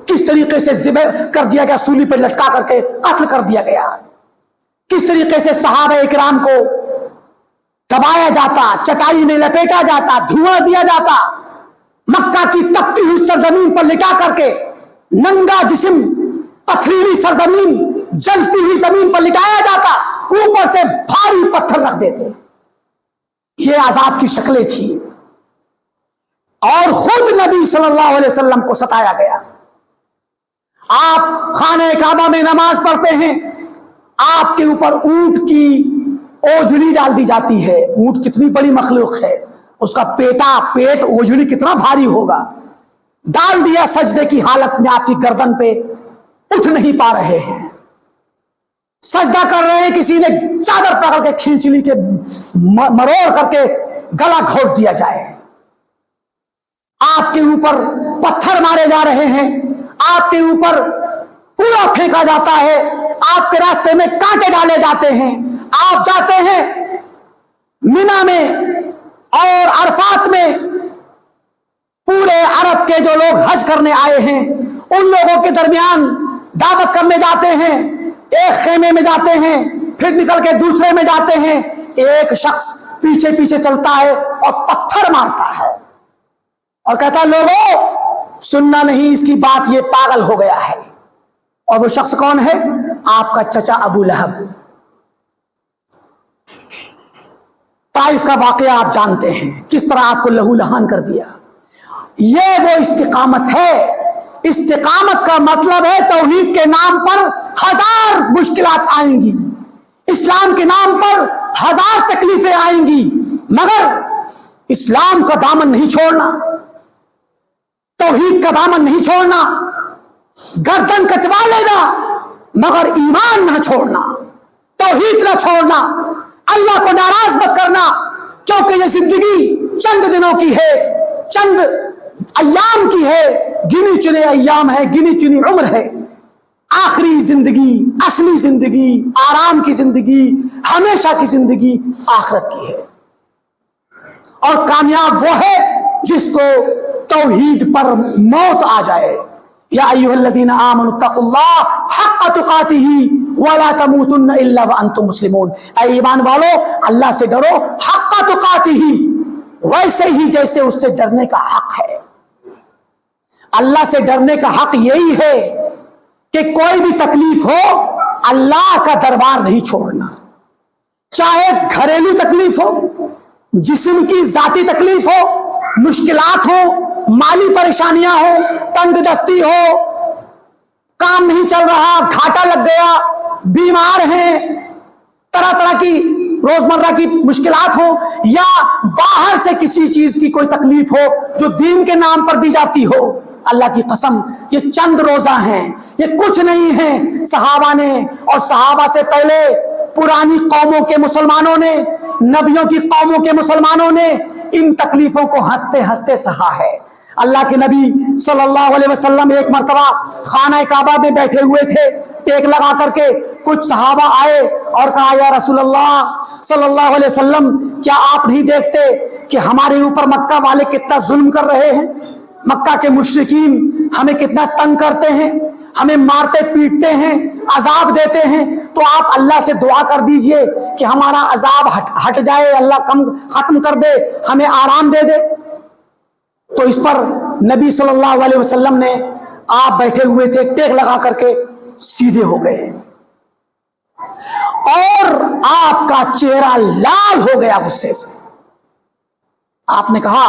کس طریقے سے ذبح کر دیا گیا, سولی پہ لٹکا کر کے قتل کر دیا گیا. کس طریقے سے صحابہ کرام کو دبایا جاتا, چٹائی میں لپیٹا جاتا, دھواں دیا جاتا, مکہ کی تپتی ہوئی سرزمین پر لٹا کر کے ننگا جسم, پتھریلی سرزمین, جلتی ہوئی زمین پر لٹایا جاتا, اوپر سے بھاری پتھر رکھ دیتے. یہ عذاب کی شکلیں تھی. اور خود نبی صلی اللہ علیہ وسلم کو ستایا گیا. آپ خانہ کعبہ میں نماز پڑھتے ہیں, آپ کے اوپر اونٹ کی اوجڑی ڈال دی جاتی ہے. اونٹ کتنی بڑی مخلوق ہے, اس کا پیٹ اوجڑی کتنا بھاری ہوگا. ڈال دیا سجدے کی حالت میں, آپ کی گردن پہ اٹھ نہیں پا رہے ہیں. سجدہ کر رہے ہیں، کسی نے چادر پکڑ کے کھینچ لی کہ مروڑ کر کے گلا گھونٹ دیا جائے، آپ کے اوپر پتھر مارے جا رہے ہیں، آپ کے اوپر کوڑا پھینکا جاتا ہے، آپ کے راستے میں کانٹے ڈالے جاتے ہیں، آپ جاتے ہیں مینا میں اور عرفات میں، پورے عرب کے جو لوگ حج کرنے آئے ہیں ان لوگوں کے درمیان دعوت کرنے جاتے ہیں، ایک خیمے میں جاتے ہیں، پھر نکل کے دوسرے میں جاتے ہیں، ایک شخص پیچھے پیچھے چلتا ہے اور پتھر مارتا ہے اور کہتا ہے لوگوں سننا نہیں اس کی بات، یہ پاگل ہو گیا ہے۔ اور وہ شخص کون ہے؟ آپ کا چچا ابو لہب۔ طائف کا واقعہ آپ جانتے ہیں، کس طرح آپ کو لہو لہان کر دیا۔ یہ وہ استقامت ہے۔ استقامت کا مطلب ہے توحید کے نام پر ہزار مشکلات آئیں گی، اسلام کے نام پر ہزار تکلیفیں آئیں گی، مگر اسلام کا دامن نہیں چھوڑنا، توحید کا دامن نہیں چھوڑنا، گردن کٹوا لینا مگر ایمان نہ چھوڑنا، توحید نہ چھوڑنا، اللہ کو ناراض مت کرنا، کیونکہ یہ زندگی چند دنوں کی ہے، چند ایام کی ہے، گنی چنے ایام ہے، گنی چنی عمر ہے۔ آخری زندگی، اصلی زندگی، آرام کی زندگی، ہمیشہ کی زندگی آخرت کی ہے، اور کامیاب وہ ہے جس کو توحید پر موت آ جائے۔ یا ایھا الذین آمنوا اتقوا اللہ حق تقاتہ ولا تموتن الا وانتم مسلمون، اے ایمان والو اللہ سے ڈرو حق تقاتہ، ویسے ہی جیسے اس سے ڈرنے کا حق ہے۔ اللہ سے ڈرنے کا حق یہی ہے کہ کوئی بھی تکلیف ہو اللہ کا دربار نہیں چھوڑنا، چاہے گھریلو تکلیف ہو، جسم کی ذاتی تکلیف ہو، مشکلات ہو، مالی پریشانیاں ہو، تنگ دستی ہو، کام نہیں چل رہا، گھاٹا لگ گیا، بیمار ہیں، طرح طرح کی روزمرہ کی مشکلات ہو، یا باہر سے کسی چیز کی کوئی تکلیف ہو جو دین کے نام پر دی جاتی ہو، اللہ کی قسم یہ چند روزہ ہیں، یہ کچھ نہیں ہیں۔ صحابہ نے اور صحابہ سے پہلے پرانی قوموں کے مسلمانوں نے، نبیوں کی قوموں کے مسلمانوں نے ان تکلیفوں کو ہنستے ہنستے سہا ہے۔ اللہ کے نبی صلی اللہ علیہ وسلم ایک مرتبہ خانہ کعبہ میں بیٹھے ہوئے تھے، ٹیک لگا کر کے کچھ صحابہ آئے اور کہا یا رسول اللہ صلی اللہ علیہ وسلم کیا آپ نہیں دیکھتے کہ ہمارے اوپر مکہ والے کتنا ظلم کر رہے ہیں، مکہ کے مشرکین ہمیں کتنا تنگ کرتے ہیں، ہمیں مارتے پیٹتے ہیں، عذاب دیتے ہیں، تو آپ اللہ سے دعا کر دیجئے کہ ہمارا عذاب ہٹ جائے، اللہ ختم کر دے، ہمیں آرام دے دے۔ تو اس پر نبی صلی اللہ علیہ وسلم نے، آپ بیٹھے ہوئے تھے ٹیک لگا کر کے سیدھے ہو گئے اور آپ کا چہرہ لال ہو گیا غصے سے۔ آپ نے کہا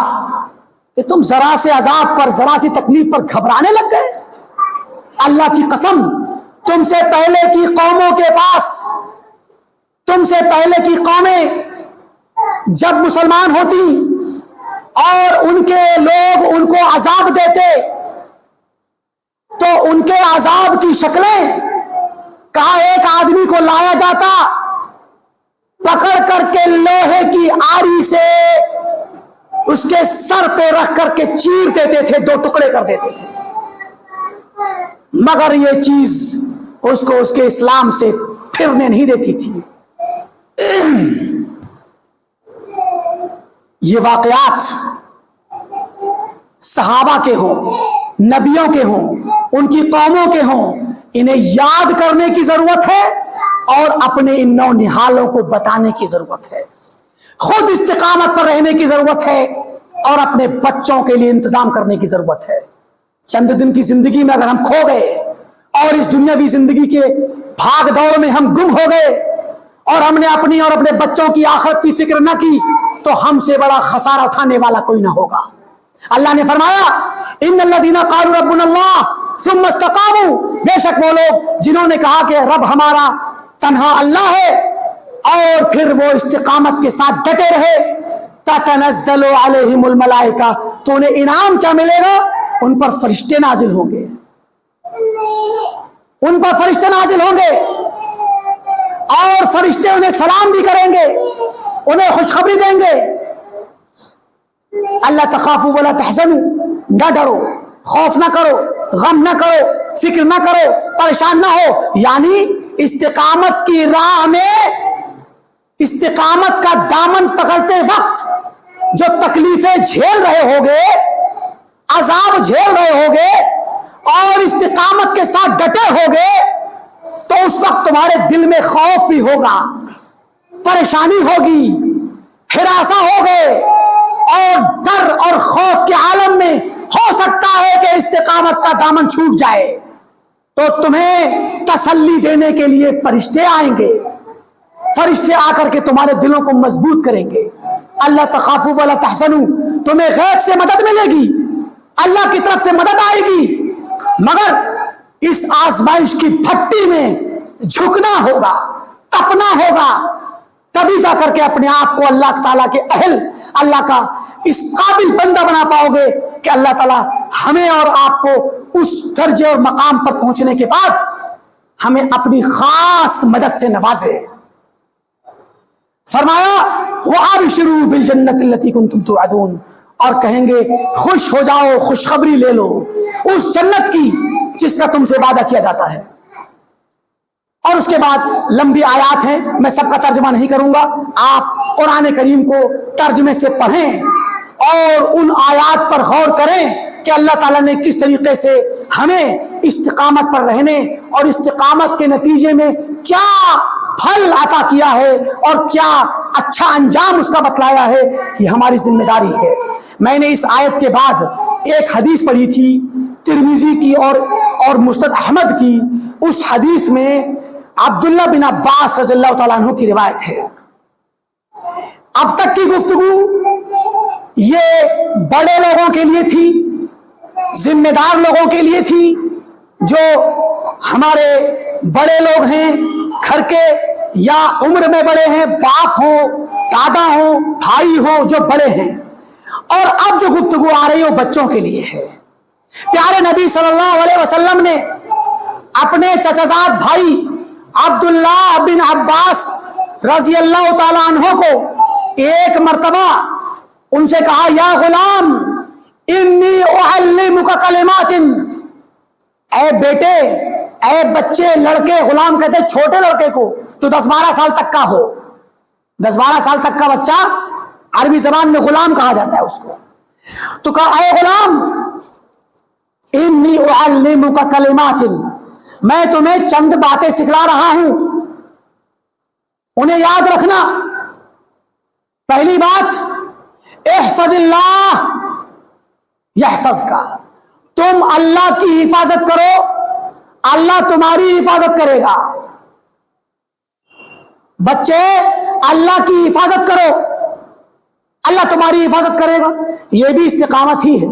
کہ تم ذرا سے عذاب پر، ذرا سی تکلیف پر گھبرانے لگ گئے؟ اللہ کی قسم تم سے پہلے کی قوموں کے پاس، تم سے پہلے کی قومیں جب مسلمان ہوتی اور ان کے لوگ ان کو عذاب دیتے تو ان کے عذاب کی شکلیں، کہا ایک آدمی کو لایا جاتا، پکڑ کر کے لوہے کی آری سے اس کے سر پہ رکھ کر کے چیر دیتے تھے، دو ٹکڑے کر دیتے تھے، مگر یہ چیز اس کو اس کے اسلام سے پھرنے نہیں دیتی تھی۔ یہ واقعات صحابہ کے ہوں، نبیوں کے ہوں، ان کی قوموں کے ہوں، انہیں یاد کرنے کی ضرورت ہے اور اپنے ان نونہالوں کو بتانے کی ضرورت ہے، خود استقامت پر رہنے کی ضرورت ہے اور اپنے بچوں کے لیے انتظام کرنے کی ضرورت ہے۔ چند دن کی زندگی میں اگر ہم کھو گئے اور اس دنیاوی زندگی کے بھاگ دوڑ میں ہم گم ہو گئے اور ہم نے اپنی اور اپنے بچوں کی آخرت کی فکر نہ کی تو ہم سے بڑا خسارہ اٹھانے والا کوئی نہ ہوگا۔ اللہ نے فرمایا ان الذین قالوا ربنا اللہ ثم استقاموا، بے شک وہ لوگ جنہوں نے کہا کہ رب ہمارا تنہا اللہ ہے اور پھر وہ استقامت کے ساتھ ڈٹے رہے، تتنزل علیہم الملائکہ، تو انہیں انعام کیا ملے گا؟ ان پر فرشتے نازل ہوں گے، ان پر فرشتے نازل ہوں گے، اور فرشتے انہیں سلام بھی کریں گے, انہیں خوشخبری دیں گے. اللہ تخافوا ولا تحزنوا, نہ ڈرو, خوف نہ کرو, غم نہ کرو, فکر نہ کرو, پریشان نہ ہو. یعنی استقامت کی راہ میں استقامت کا دامن پکڑتے وقت جو تکلیفیں جھیل رہے ہوگے, عذاب جھیل رہے ہوگے اور استقامت کے ساتھ ڈٹے ہوگے, تو اس وقت تمہارے دل میں خوف بھی ہوگا, پریشانی ہوگی, ہراساں ہوگے, اور ڈر اور خوف کے عالم میں ہو سکتا ہے کہ استقامت کا دامن چھوٹ جائے. تو تمہیں تسلی دینے کے لیے فرشتے آئیں گے, فرشتے آ کر کے تمہارے دلوں کو مضبوط کریں گے. اللہ تخافوا ولا تحزنوا, تمہیں غیب سے مدد ملے گی, اللہ کی طرف سے مدد آئے گی, مگر اس آزمائش کی بھٹی میں جھکنا ہوگا, تپنا ہوگا, تبھی جا کر کے اپنے آپ کو اللہ تعالیٰ کے اہل, اللہ کا اس قابل بندہ بنا پاؤ گے کہ اللہ تعالیٰ ہمیں اور آپ کو اس درجے اور مقام پر پہنچنے کے بعد ہمیں اپنی خاص مدد سے نوازے. فرمایا وَأَبْشِرُوا بِالْجَنَّةِ الَّتِي كُنْتُمْ تُوعَدُونَ, اور کہیں گے خوش ہو جاؤ, خوشخبری لے لو اس جنت کی جس کا تم سے وعدہ کیا جاتا ہے. اور اس کے بعد لمبی آیات ہیں, میں سب کا ترجمہ نہیں کروں گا, آپ قرآن کریم کو ترجمے سے پڑھیں اور ان آیات پر غور کریں کہ اللہ تعالیٰ نے کس طریقے سے ہمیں استقامت پر رہنے اور استقامت کے نتیجے میں کیا پھل عطا کیا ہے اور کیا اچھا انجام اس کا بتلایا ہے. یہ ہماری ذمہ داری ہے. میں نے اس آیت کے بعد ایک حدیث پڑھی تھی ترمذی کی اور مسند احمد کی. اس حدیث میں عبداللہ بن عباس رضی اللہ تعالیٰ عنہ کی روایت ہے. اب تک کی گفتگو یہ بڑے لوگوں کے لیے تھی, ذمہ دار لوگوں کے لیے تھی, جو ہمارے بڑے لوگ ہیں گھر کے یا عمر میں بڑے ہیں, باپ ہو, دادا ہو, بھائی ہو, جو بڑے ہیں. اور اب جو گفتگو آ رہی ہے وہ بچوں کے لیے ہے. پیارے نبی صلی اللہ علیہ وسلم نے اپنے چچازاد بھائی عبداللہ بن عباس رضی اللہ تعالی عنہ کو ایک مرتبہ ان سے کہا, یا غلام انی اعلمک کلمات, اے بیٹے, اے بچے, لڑکے, غلام کہتے ہیں چھوٹے لڑکے کو جو 10-12 سال تک کا ہو. 10-12 سال تک کا بچہ عربی زبان میں غلام کہا جاتا ہے اس کو. تو کہا, اے غلام انی اعلمک کلمات, میں تمہیں چند باتیں سکھلا رہا ہوں, انہیں یاد رکھنا. پہلی بات, احفظ اللہ یحفظک, تم اللہ کی حفاظت کرو, اللہ تمہاری حفاظت کرے گا. بچے, اللہ کی حفاظت کرو, اللہ تمہاری حفاظت کرے گا. یہ بھی استقامت ہی ہے.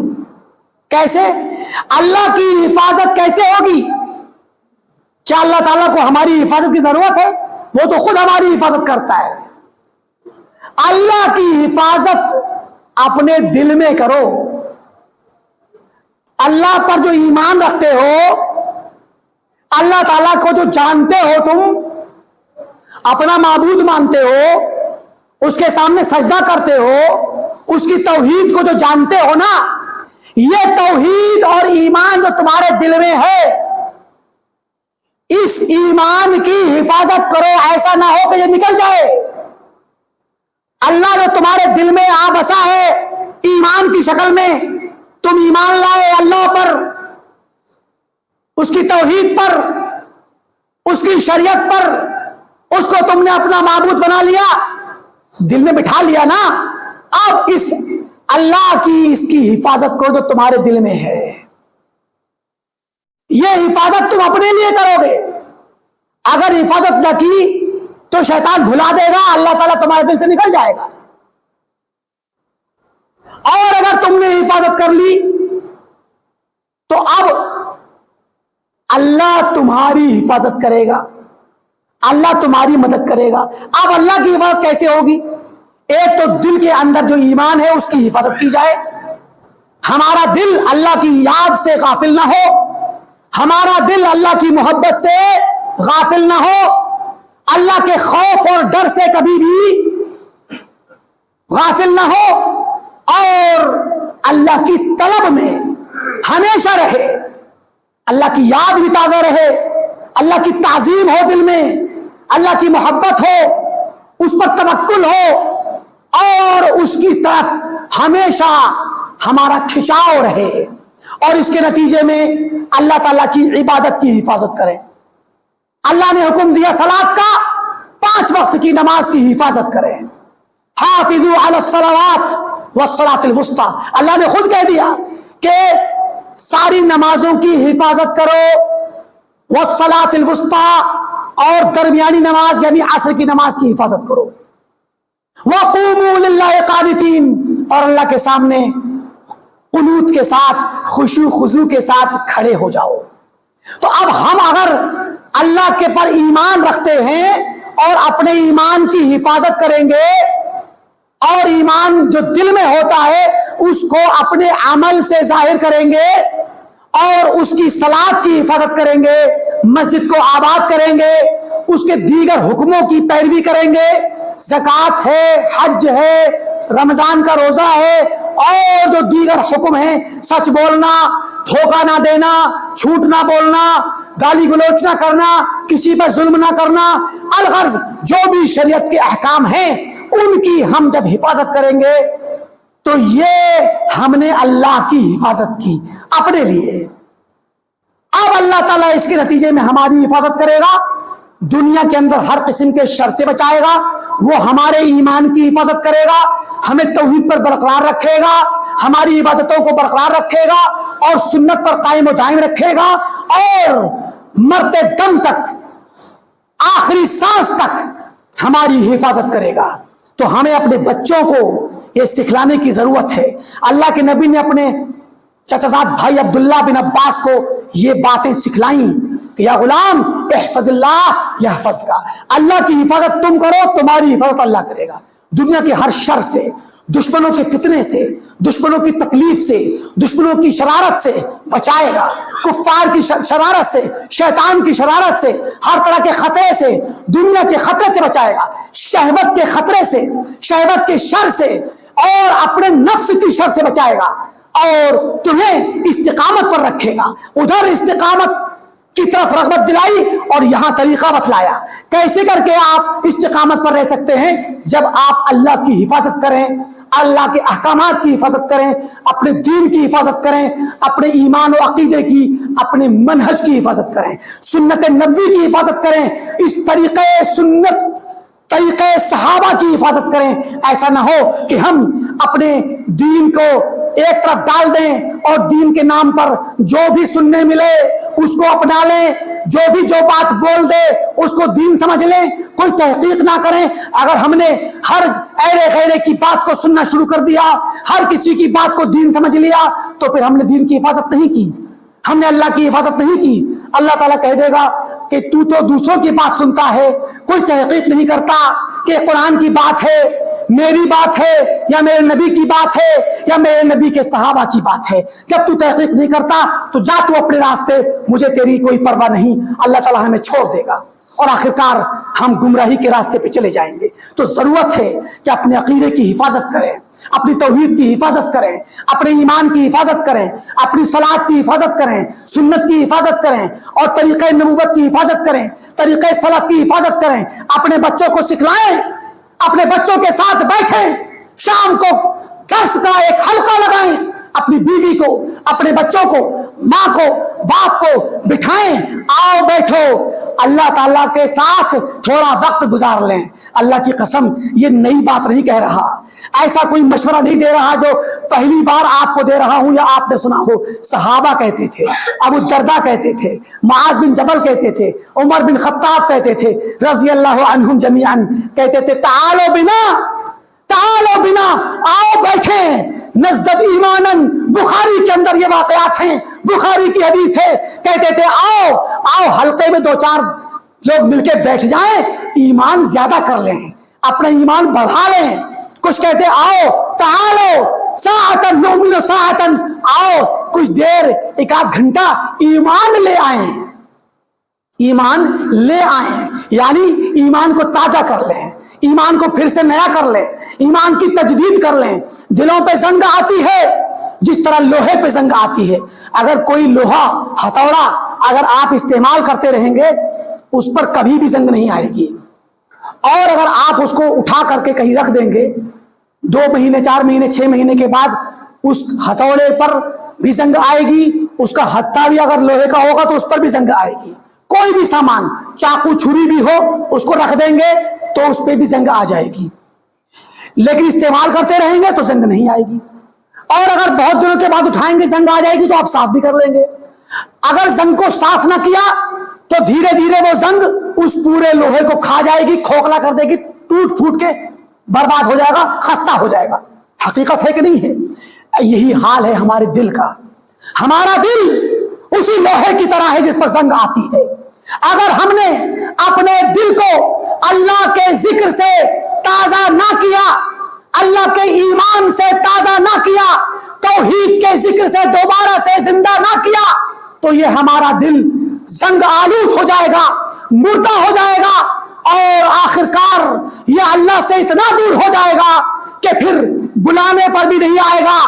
کیسے اللہ کی حفاظت کیسے ہوگی؟ کیا اللہ تعالیٰ کو ہماری حفاظت کی ضرورت ہے؟ وہ تو خود ہماری حفاظت کرتا ہے. اللہ کی حفاظت اپنے دل میں کرو. اللہ پر جو ایمان رکھتے ہو, اللہ تعالیٰ کو جو جانتے ہو, تم اپنا معبود مانتے ہو, اس کے سامنے سجدہ کرتے ہو, اس کی توحید کو جو جانتے ہو نا, یہ توحید اور ایمان جو تمہارے دل میں ہے, اس ایمان کی حفاظت کرو. ایسا نہ ہو کہ یہ نکل جائے. اللہ جو تمہارے دل میں آ بسا ہے ایمان کی شکل میں, تم ایمان لائے اللہ پر, اس کی توحید پر, اس کی شریعت پر, اس کو تم نے اپنا معبود بنا لیا, دل میں بٹھا لیا نا. اب اس اللہ کی اس کی حفاظت کرو جو تمہارے دل میں ہے. یہ حفاظت تم اپنے لیے کرو گے. اگر حفاظت نہ کی تو شیطان بھلا دے گا, اللہ تعالیٰ تمہارے دل سے نکل جائے گا. اور اگر تم نے حفاظت کر لی تو اب اللہ تمہاری حفاظت کرے گا, اللہ تمہاری مدد کرے گا. اب اللہ کی حفاظت کیسے ہوگی؟ ایک تو دل کے اندر جو ایمان ہے اس کی حفاظت کی جائے, ہمارا دل اللہ کی یاد سے غافل نہ ہو, ہمارا دل اللہ کی محبت سے غافل نہ ہو, اللہ کے خوف اور ڈر سے کبھی بھی غافل نہ ہو اور اللہ کی طلب میں ہمیشہ رہے، اللہ کی یاد بھی تازہ رہے، اللہ کی تعظیم ہو دل میں، اللہ کی محبت ہو، اس پر توکل ہو اور اس کی طرف ہمیشہ ہمارا کھنچاؤ رہے، اور اس کے نتیجے میں اللہ تعالیٰ کی عبادت کی حفاظت کریں۔ اللہ نے حکم دیا صلاۃ کا، 5 وقت کی نماز کی حفاظت کریں۔ حافظوا علی الصلوات والصلاۃ الوسطی، اللہ نے خود کہہ دیا کہ ساری نمازوں کی حفاظت کرو، والصلاۃ الوسطی، اور درمیانی نماز یعنی عصر کی نماز کی حفاظت کرو۔ وقوموا للہ قانتین، اور اللہ کے سامنے قنوت کے ساتھ، خشوع خضوع کے ساتھ کھڑے ہو جاؤ۔ تو اب ہم اگر اللہ کے پر ایمان رکھتے ہیں اور اپنے ایمان کی حفاظت کریں گے، اور ایمان جو دل میں ہوتا ہے اس کو اپنے عمل سے ظاہر کریں گے، اور اس کی صلاۃ کی حفاظت کریں گے، مسجد کو آباد کریں گے، اس کے دیگر حکموں کی پیروی کریں گے، زکوٰۃ ہے، حج ہے، رمضان کا روزہ ہے، اور جو دیگر حکم ہیں، سچ بولنا، دھوکہ نہ دینا، جھوٹ نہ بولنا، گالی گلوچ نہ کرنا، کسی پر ظلم نہ کرنا، الغرض جو بھی شریعت کے احکام ہیں ان کی ہم جب حفاظت کریں گے تو یہ ہم نے اللہ کی حفاظت کی اپنے لیے۔ اب اللہ تعالیٰ اس کے نتیجے میں ہماری حفاظت کرے گا، دنیا کے اندر ہر قسم کے شر سے بچائے گا، وہ ہمارے ایمان کی حفاظت کرے گا، ہمیں توحید پر برقرار رکھے گا، ہماری عبادتوں کو برقرار رکھے گا، اور سنت پر قائم و دائم رکھے گا، اور مرتے دم تک، آخری سانس تک ہماری حفاظت کرے گا۔ تو ہمیں اپنے بچوں کو یہ سکھلانے کی ضرورت ہے۔ اللہ کے نبی نے اپنے چچا زاد بھائی عبداللہ بن عباس کو یہ باتیں سکھلائیں کہ یا غلام احفظ اللہ یحفظک، اللہ کی حفاظت تم کرو، تمہاری حفاظت اللہ کرے گا۔ دنیا کے ہر شر سے، دشمنوں کے فتنے سے، دشمنوں کی تکلیف سے، دشمنوں کی شرارت سے بچائے گا، کفار کی شرارت سے، شیطان کی شرارت سے، ہر طرح کے خطرے سے، دنیا کے خطرے سے بچائے گا، شہوت کے خطرے سے، شہوت کے شر سے، اور اپنے نفس کی شر سے بچائے گا، اور تمہیں استقامت پر رکھے گا۔ ادھر استقامت کی طرف رغبت دلائی اور یہاں طریقہ بتلایا کیسے کر کے آپ استقامت پر رہ سکتے ہیں، جب آپ اللہ کی حفاظت کریں، اللہ کے احکامات کی حفاظت کریں، اپنے دین کی حفاظت کریں، اپنے ایمان و عقیدے کی، اپنے منہج کی حفاظت کریں، سنت نبوی کی حفاظت کریں، اس طریقے سنت، طریقے صحابہ کی حفاظت کریں۔ ایسا نہ ہو کہ ہم اپنے دین کو ایک طرف ڈال دیں اور دین کے نام پر جو بھی سننے ملے اس کو اپنا لیں، جو بات بول دے اس کو دین سمجھ لیں، کوئی تحقیق نہ کریں۔ اگر ہم نے ہر ایرے غیرے کی بات کو سننا شروع کر دیا، ہر کسی کی بات کو دین سمجھ لیا، تو پھر ہم نے دین کی حفاظت نہیں کی، ہم نے اللہ کی حفاظت نہیں کی۔ اللہ تعالیٰ کہہ دے گا کہ تو دوسروں کی بات سنتا ہے، کوئی تحقیق نہیں کرتا کہ قرآن کی بات ہے، میری بات ہے، یا میرے نبی کی بات ہے، یا میرے نبی کے صحابہ کی بات ہے۔ جب تو تحقیق نہیں کرتا تو جا تو اپنے راستے، مجھے تیری کوئی پرواہ نہیں۔ اللہ تعالیٰ ہمیں چھوڑ دے گا اور آخرکار ہم گمراہی کے راستے پہ چلے جائیں گے۔ تو ضرورت ہے کہ اپنے عقیدے کی حفاظت کریں، اپنی توحید کی حفاظت کریں، اپنے ایمان کی حفاظت کریں، اپنی صلاۃ کی حفاظت کریں، سنت کی حفاظت کریں، اور طریقہ نبوت کی حفاظت کریں، طریقہ سلف کی حفاظت کریں۔ اپنے بچوں کو سکھلائیں، اپنے بچوں کے ساتھ بیٹھیں، شام کو درس کا ایک حلقہ لگائیں، اپنی بیوی کو، اپنے بچوں کو، ماں کو، باپ کو بٹھائیں، آؤ بیٹھو، اللہ تعالیٰ کے ساتھ تھوڑا وقت گزار لیں۔ اللہ کی قسم یہ نئی بات نہیں کہہ رہا، ایسا کوئی مشورہ نہیں دے رہا جو پہلی بار آپ کو دے رہا ہوں یا آپ نے سنا ہو۔ صحابہ کہتے تھے، ابو الدرداء کہتے تھے، معاذ بن جبل کہتے تھے، عمر بن خطاب کہتے تھے، رضی اللہ عنہم جمیعاً کہتے تھے، تعالوا بنا، آؤ بیٹھیں، نزدد ایمانن، بخاری کے اندر یہ واقعات ہیں، بخاری کی حدیث ہے، کہتے تھے آؤ حلقے میں 2-4 لوگ مل کے بیٹھ جائیں، ایمان زیادہ کر لیں، اپنا ایمان بڑھا لیں۔ کچھ کہتے آؤ تعالو ساعتن نؤمن ساعتن، آؤ کچھ دیر، 1 آدھ گھنٹہ ایمان لے آئیں۔ ایمان لے آئیں، یعنی ایمان کو تازہ کر لیں، ایمان کو پھر سے نیا کر لیں، ایمان کی تجدید کر لیں۔ دلوں پہ زنگ آتی ہے جس طرح لوہے پہ زنگ آتی ہے۔ اگر کوئی لوہا ہتھوڑا اگر آپ استعمال کرتے رہیں گے اس پر کبھی بھی زنگ نہیں آئے گی، اور اگر آپ اس کو اٹھا کر کے کہیں رکھ دیں گے 2 مہینے 4 مہینے 6 مہینے کے بعد اس ہتھوڑے پر بھی زنگ آئے گی، اس کا ہتھا بھی اگر لوہے کا ہوگا تو اس پر بھی زنگ آئے گی۔ کوئی بھی سامان چاقو چھری بھی ہو اس کو رکھ دیں گے تو اس پہ بھی زنگ آ جائے گی، لیکن استعمال کرتے رہیں گے تو زنگ نہیں آئے گی، اور اگر بہت دنوں کے بعد اٹھائیں گے زنگ آ جائے گی تو آپ صاف بھی کر لیں گے۔ اگر زنگ کو صاف نہ کیا تو دھیرے دھیرے وہ زنگ اس پورے لوہے کو کھا جائے گی، کھوکھلا کر دے گی، ٹوٹ پھوٹ کے برباد ہو جائے گا، خستہ ہو جائے گا۔ حقیقت ہے کہ نہیں ہے؟ یہی حال ہے ہمارے دل کا۔ ہمارا دل اسی لوہے کی طرح ہے جس پر زنگ آتی ہے۔ اگر ہم نے اپنے دل کو اللہ کے ذکر سے تازہ نہ کیا، اللہ کے ایمان سے تازہ نہ کیا، توحید کے ذکر سے دوبارہ سے زندہ نہ کیا، تو یہ ہمارا دل زنگ آلود ہو جائے گا، مردہ ہو جائے گا، اور آخرکار یہ اللہ سے اتنا دور ہو جائے گا کہ پھر بلانے پر بھی نہیں آئے گا،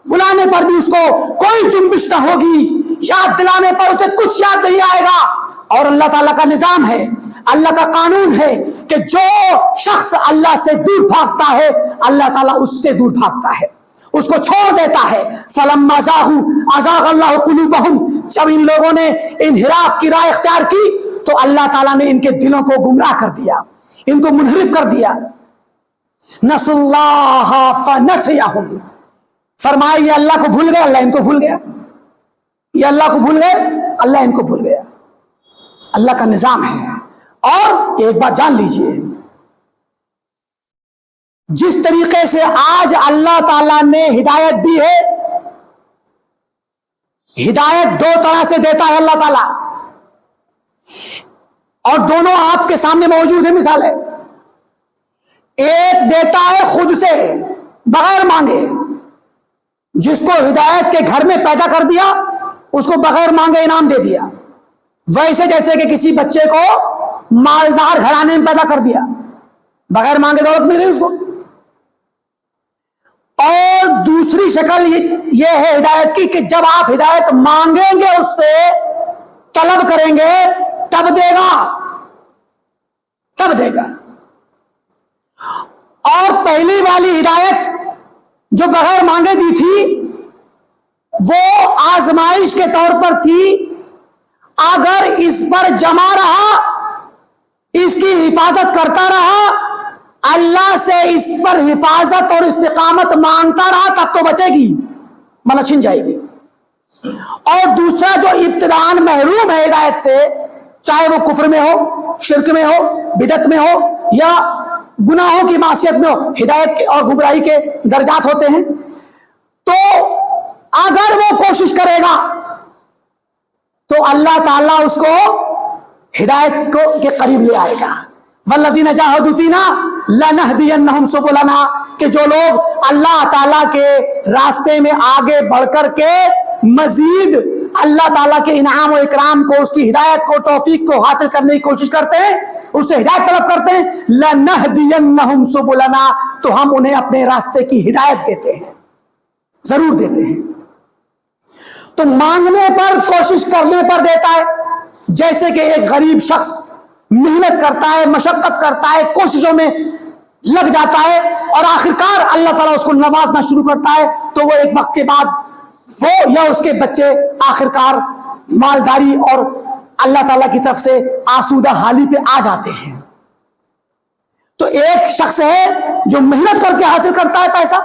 بلانے پر بھی اس کو کوئی جنبش نہ ہوگی، یاد دلانے پر اسے کچھ یاد نہیں آئے گا۔ اور اللہ تعالیٰ کا نظام ہے، اللہ کا قانون ہے کہ جو شخص اللہ سے دور بھاگتا ہے اللہ تعالیٰ اس سے دور بھاگتا ہے، اس کو چھوڑ دیتا ہے۔ فَلَمَّا زَاغُوا أَزَاغَ اللَّهُ قُلُوبَهُمْ، جب ان لوگوں نے انحراف کی راہ اختیار کی تو اللہ تعالیٰ نے ان کے دلوں کو گمراہ کر دیا، ان کو منحرف کر دیا۔ نَسُوا اللَّهَ فَنَسِيَهُمْ، فرمایا یہ اللہ کو بھول گئے، اللہ ان کو بھول گیا، یہ اللہ کو بھول گئے، اللہ ان کو بھول گیا۔ اللہ کا نظام ہے۔ اور ایک بات جان لیجئے، جس طریقے سے آج اللہ تعالیٰ نے ہدایت دی ہے، ہدایت 2 طرح سے دیتا ہے اللہ تعالیٰ، اور دونوں آپ کے سامنے موجود ہیں۔ مثال ہے، ایک دیتا ہے خود سے بغیر مانگے، جس کو ہدایت کے گھر میں پیدا کر دیا اس کو بغیر مانگے انعام دے دیا، ویسے جیسے کہ کسی بچے کو مالدار گھرانے میں پیدا کر دیا، بغیر مانگے دولت مل گئی اس کو۔ اور دوسری شکل یہ ہے ہدایت کی کہ جب آپ ہدایت مانگیں گے، اس سے طلب کریں گے، تب دے گا، تب دے گا۔ اور پہلی والی ہدایت جو بغیر مانگے دی تھی وہ آزمائش کے طور پر تھی، اگر اس پر جمع رہا، اس کی حفاظت کرتا رہا، اللہ سے اس پر حفاظت اور استقامت مانگتا رہا، تب تو بچے گی ورنہ چھن جائے گی۔ اور دوسرا جو ابتداءً محروم ہے ہدایت سے، چاہے وہ کفر میں ہو، شرک میں ہو، بدعت میں ہو، یا گناہوں کی معصیت میں ہو، ہدایت کے اور گمراہی کے درجات ہوتے ہیں، تو اگر وہ کوشش کرے گا تو اللہ تعالیٰ اس کو ہدایت کے قریب لے آئے گا۔ وَالَّذِينَ جَاهَدُوا فِينَا لَنَهْدِيَنَّهُمْ سُبُلَنَا، کہ جو لوگ اللہ تعالیٰ کے راستے میں آگے بڑھ کر کے مزید اللہ تعالیٰ کے انعام و اکرام کو، اس کی ہدایت کو، توفیق کو حاصل کرنے کی کوشش کرتے ہیں، اس سے ہدایت طلب کرتے ہیں، لَنَهْدِيَنَّهُمْ سُبُلَنَا، تو ہم انہیں اپنے راستے کی ہدایت دیتے ہیں، ضرور دیتے ہیں۔ تو مانگنے پر، کوشش کرنے پر دیتا ہے۔ جیسے کہ ایک غریب شخص محنت کرتا ہے، مشقت کرتا ہے، کوششوں میں لگ جاتا ہے، اور آخرکار اللہ تعالیٰ اس کو نوازنا شروع کرتا ہے، تو وہ ایک وقت کے بعد وہ یا اس کے بچے آخرکار مالداری اور اللہ تعالیٰ کی طرف سے آسودہ حالی پہ آ جاتے ہیں۔ تو ایک شخص ہے جو محنت کر کے حاصل کرتا ہے پیسہ،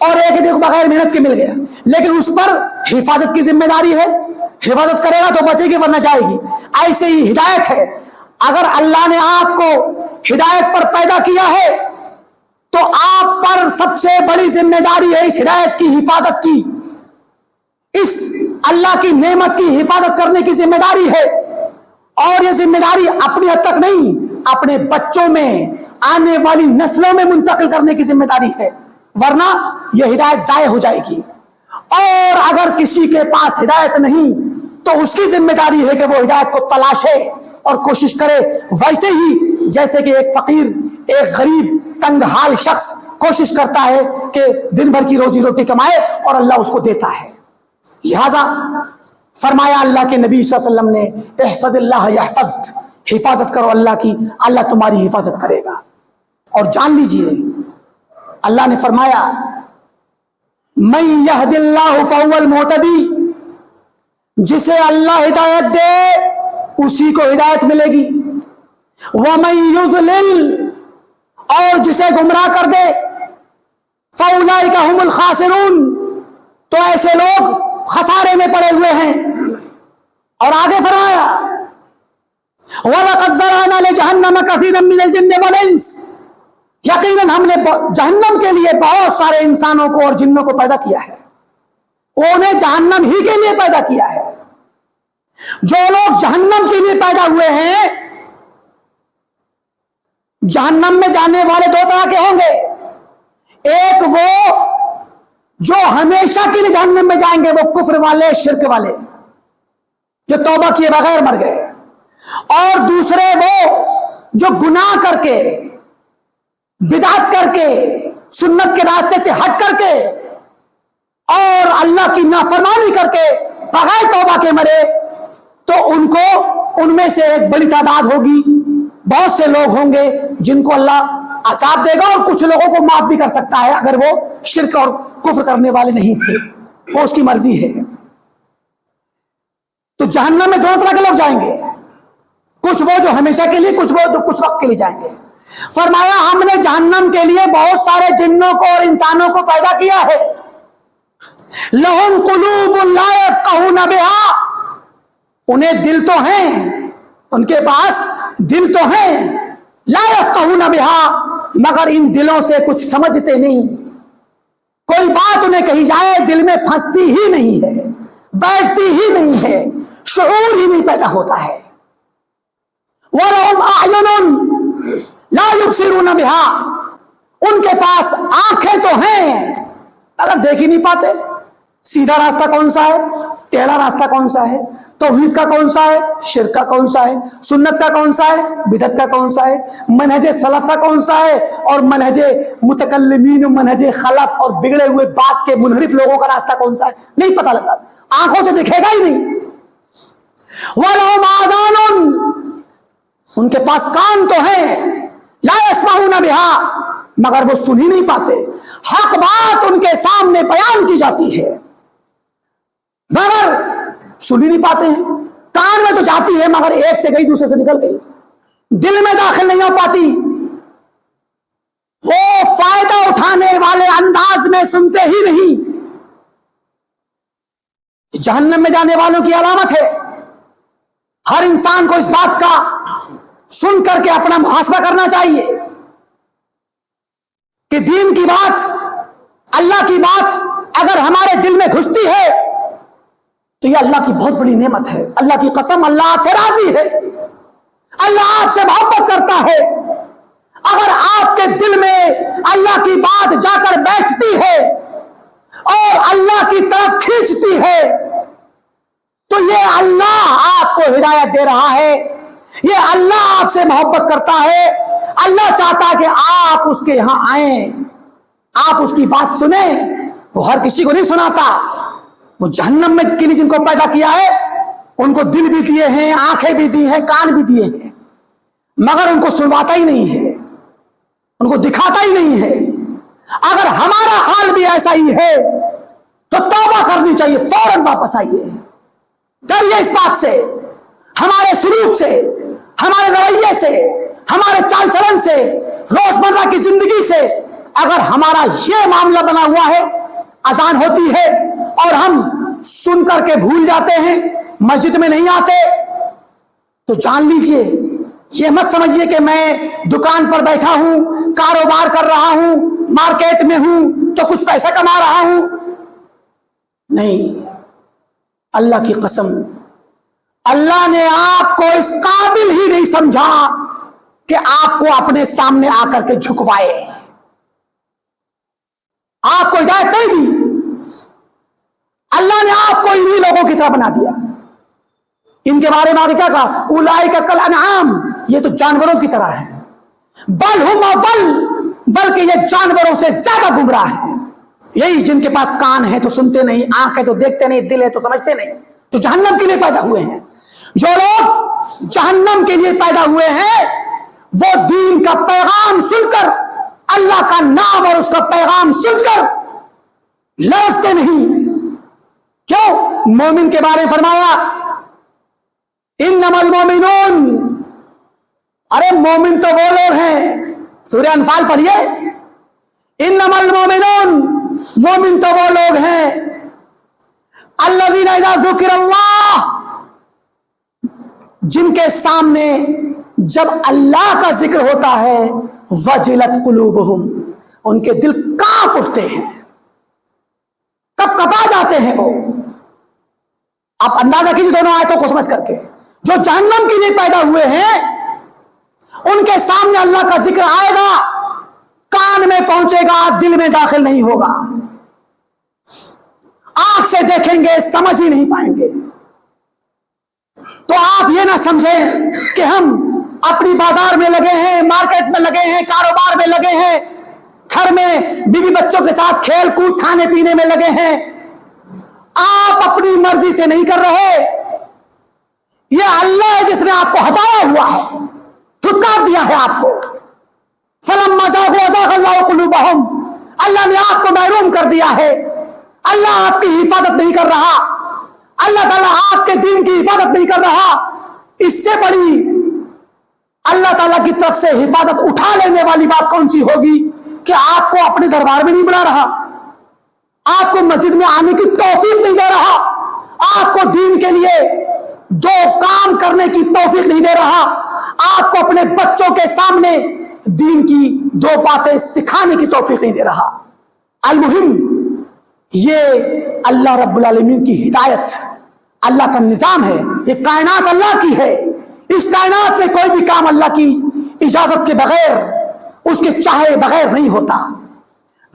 اور ایک دیکھو بغیر محنت کے مل گیا، لیکن اس پر حفاظت کی ذمہ داری ہے، حفاظت کرے گا تو بچے گی ورنہ جائے گی۔ ایسے ہی ہدایت ہے، اگر اللہ نے آپ کو ہدایت پر پیدا کیا ہے تو آپ پر سب سے بڑی ذمہ داری ہے اس ہدایت کی حفاظت کی، اس اللہ کی نعمت کی حفاظت کرنے کی ذمہ داری ہے۔ اور یہ ذمہ داری اپنی حد تک نہیں، اپنے بچوں میں، آنے والی نسلوں میں منتقل کرنے کی ذمہ داری ہے، ورنہ یہ ہدایت ضائع ہو جائے گی۔ اور اگر کسی کے پاس ہدایت نہیں تو اس کی ذمہ داری ہے کہ وہ ہدایت کو تلاشے اور کوشش کرے، ویسے ہی جیسے کہ ایک فقیر، ایک غریب تنگ حال شخص کوشش کرتا ہے کہ دن بھر کی روزی روٹی کمائے اور اللہ اس کو دیتا ہے۔ لہذا فرمایا اللہ کے نبی صلی اللہ علیہ وسلم نے، احفظ اللہ یحفظک، حفاظت کرو اللہ کی، اللہ تمہاری حفاظت کرے گا۔ اور جان لیجئے اللہ نے فرمایا من یہد اللہ فہو المہتدی، جسے اللہ ہدایت دے اسی کو ہدایت ملے گی، ومن یضلل، اور جسے گمراہ کر دے، فاولئک ھم الخاسرون، تو ایسے لوگ خسارے میں پڑے ہوئے ہیں۔ اور آگے فرمایا وَلَقَدْ ذَرَأْنَا لِجَهَنَّمَ كَثِيرًا مِنَ الْجِنِّ وَالْإِنسِ، یقیناً ہم نے جہنم کے لیے بہت سارے انسانوں کو اور جنوں کو پیدا کیا ہے، انہیں جہنم ہی کے لیے پیدا کیا ہے۔ جو لوگ جہنم کے لیے پیدا ہوئے ہیں، جہنم میں جانے والے دو طرح کے ہوں گے، ایک وہ جو ہمیشہ کے لیے جہنم میں جائیں گے، وہ کفر والے، شرک والے جو توبہ کیے بغیر مر گئے، اور دوسرے وہ جو گناہ کر کے، بدعت کر کے، سنت کے راستے سے ہٹ کر کے اور اللہ کی نافرمانی کر کے بغیر توبہ کے مرے، تو ان میں سے ایک بڑی تعداد ہوگی، بہت سے لوگ ہوں گے جن کو اللہ عذاب دے گا، اور کچھ لوگوں کو معاف بھی کر سکتا ہے اگر وہ شرک اور کفر کرنے والے نہیں تھے، وہ اس کی مرضی ہے۔ تو جہنم میں دونوں طرح کے لوگ جائیں گے، کچھ وہ جو ہمیشہ کے لیے، کچھ وہ جو کچھ وقت کے لیے جائیں گے۔ فرمایا ہم نے جہنم کے لیے بہت سارے جنوں کو اور انسانوں کو پیدا کیا ہے، لہم قلوب لا یفقہون بہا، انہیں دل تو ہیں، ان کے پاس دل تو ہیں، لا یفقہون بہا، مگر ان دلوں سے کچھ سمجھتے نہیں، کوئی بات انہیں کہی جائے دل میں پھنستی ہی نہیں ہے، بیٹھتی ہی نہیں ہے، شعور ہی نہیں پیدا ہوتا ہے۔ وَلَهُمْ أَعْيُنٌ لَا يُبْصِرُونَ بِهَا، ان کے پاس آنکھیں تو ہیں مگر دیکھ ہی نہیں پاتے۔ سیدھا راستہ کون سا ہے، ٹیڑھا راستہ کون سا ہے، توحید کا کون سا ہے، شرک کا کون سا ہے، سنت کا کون سا ہے، بدعت کا کون سا ہے، منہج سلف کا کون سا ہے، اور منہج متکلمین، منہج خلف اور بگڑے ہوئے بات کے منحرف لوگوں کا راستہ کون سا ہے، نہیں پتہ لگتا، آنکھوں سے دکھے گا ہی نہیں۔ وَلَهُمْ آذَانٌ، ان کے پاس کان تو ہیں، لا يسمعون بها، مگر وہ سن ہی نہیں پاتے، حق بات ان کے سامنے بیان کی جاتی ہے مگر سن ہی نہیں پاتے ہیں، کان میں تو جاتی ہے مگر ایک سے گئی دوسرے سے نکل گئی، دل میں داخل نہیں ہو پاتی، وہ فائدہ اٹھانے والے انداز میں سنتے ہی نہیں۔ جہنم میں جانے والوں کی علامت ہے، ہر انسان کو اس بات کا سن کر کے اپنا محاسبہ کرنا چاہیے کہ دین کی بات، اللہ کی بات اگر ہمارے دل میں گھستی ہے تو یہ اللہ کی بہت بڑی نعمت ہے۔ اللہ کی قسم، اللہ آپ سے راضی ہے، اللہ آپ سے محبت کرتا ہے۔ اگر آپ کے دل میں اللہ کی بات جا کر بیٹھتی ہے اور اللہ کی طرف کھینچتی ہے تو یہ اللہ آپ کو ہدایت دے رہا ہے، یہ اللہ آپ سے محبت کرتا ہے۔ اللہ چاہتا ہے کہ آپ اس کے یہاں آئیں، آپ اس کی بات سنیں، وہ ہر کسی کو نہیں سناتا۔ وہ جہنم میں کے لیے جن کو پیدا کیا ہے ان کو دل بھی دیے ہیں، آنکھیں بھی دی ہیں، کان بھی دیے ہیں، مگر ان کو سنواتا ہی نہیں ہے، ان کو دکھاتا ہی نہیں ہے۔ اگر ہمارا حال بھی ایسا ہی ہے تو توبہ کرنی چاہیے، فوراً واپس آئیے، ڈریے اس بات سے، ہمارے سلوک سے، ہمارے رویے سے، ہمارے چال چلن سے، روزمرہ کی زندگی سے اگر ہمارا یہ معاملہ بنا ہوا ہے، اذان ہوتی ہے اور ہم سن کر کے بھول جاتے ہیں، مسجد میں نہیں آتے، تو جان لیجئے، یہ مت سمجھیے کہ میں دکان پر بیٹھا ہوں، کاروبار کر رہا ہوں، مارکیٹ میں ہوں تو کچھ پیسہ کما رہا ہوں، نہیں، اللہ کی قسم، اللہ نے آپ کو اس قابل ہی نہیں سمجھا کہ آپ کو اپنے سامنے آ کر کے جھکوائے، آپ کو ہدایت نہیں دی، اللہ نے آپ کو انہی لوگوں کی طرح بنا دیا۔ ان کے بارے میں آگے کیا کہا؟ اولئک کالانعام، یہ تو جانوروں کی طرح ہیں، بل ہم اضل، بلکہ یہ جانوروں سے زیادہ گمراہ ہیں۔ یہی جن کے پاس کان ہے تو سنتے نہیں، آنکھ ہے تو دیکھتے نہیں، دل ہے تو سمجھتے نہیں، جو جہنم کے لیے پیدا ہوئے ہیں۔ جو لوگ جہنم کے لیے پیدا ہوئے ہیں وہ دین کا پیغام سن کر، اللہ کا نام اور اس کا پیغام سن کر لرزتے نہیں۔ کیوں؟ مومن کے بارے میں فرمایا انما المومنون، ارے مومن تو وہ لوگ ہیں، سورہ انفال پڑھیے، انما المومنون، مومن تو وہ لوگ ہیں الذین اذا ذکر اللہ، جن کے سامنے جب اللہ کا ذکر ہوتا ہے وجلت قلوبہم، ان کے دل کانپ اٹھتے ہیں، کب کپا جاتے ہیں وہ۔ آپ اندازہ کیجیے دونوں آیتوں کو سمجھ کر کے، جو جہنم کے لیے پیدا ہوئے ہیں ان کے سامنے اللہ کا ذکر آئے گا، کان میں پہنچے گا، دل میں داخل نہیں ہوگا، آنکھ سے دیکھیں گے سمجھ ہی نہیں پائیں گے۔ تو آپ یہ نہ سمجھیں کہ ہم اپنی بازار میں لگے ہیں، مارکیٹ میں لگے ہیں، کاروبار میں لگے ہیں، گھر میں بیوی بچوں کے ساتھ کھیل کود کھانے پینے میں لگے ہیں، آپ اپنی مرضی سے نہیں کر رہے، یہ اللہ ہے جس نے آپ کو ہٹایا ہوا ہے، دھتکار دیا ہے آپ کو۔ فلما زاغوا ازاغ اللہ قلوبہم، اللہ نے آپ کو محروم کر دیا ہے، اللہ آپ کی حفاظت نہیں کر رہا، اللہ تعالیٰ آپ کے دین کی حفاظت نہیں کر رہا۔ اس سے بڑی اللہ تعالیٰ کی طرف سے حفاظت اٹھا لینے والی بات کون سی ہوگی کہ آپ کو اپنے دربار میں نہیں بلا رہا، آپ کو مسجد میں آنے کی توفیق نہیں دے رہا، آپ کو دین کے لیے دو کام کرنے کی توفیق نہیں دے رہا، آپ کو اپنے بچوں کے سامنے دین کی دو باتیں سکھانے کی توفیق نہیں دے رہا۔ المہم یہ اللہ رب العالمین کی ہدایت، اللہ کا نظام ہے، یہ کائنات اللہ کی ہے، اس کائنات میں کوئی بھی کام اللہ کی اجازت کے بغیر، اس کے چاہے بغیر نہیں ہوتا۔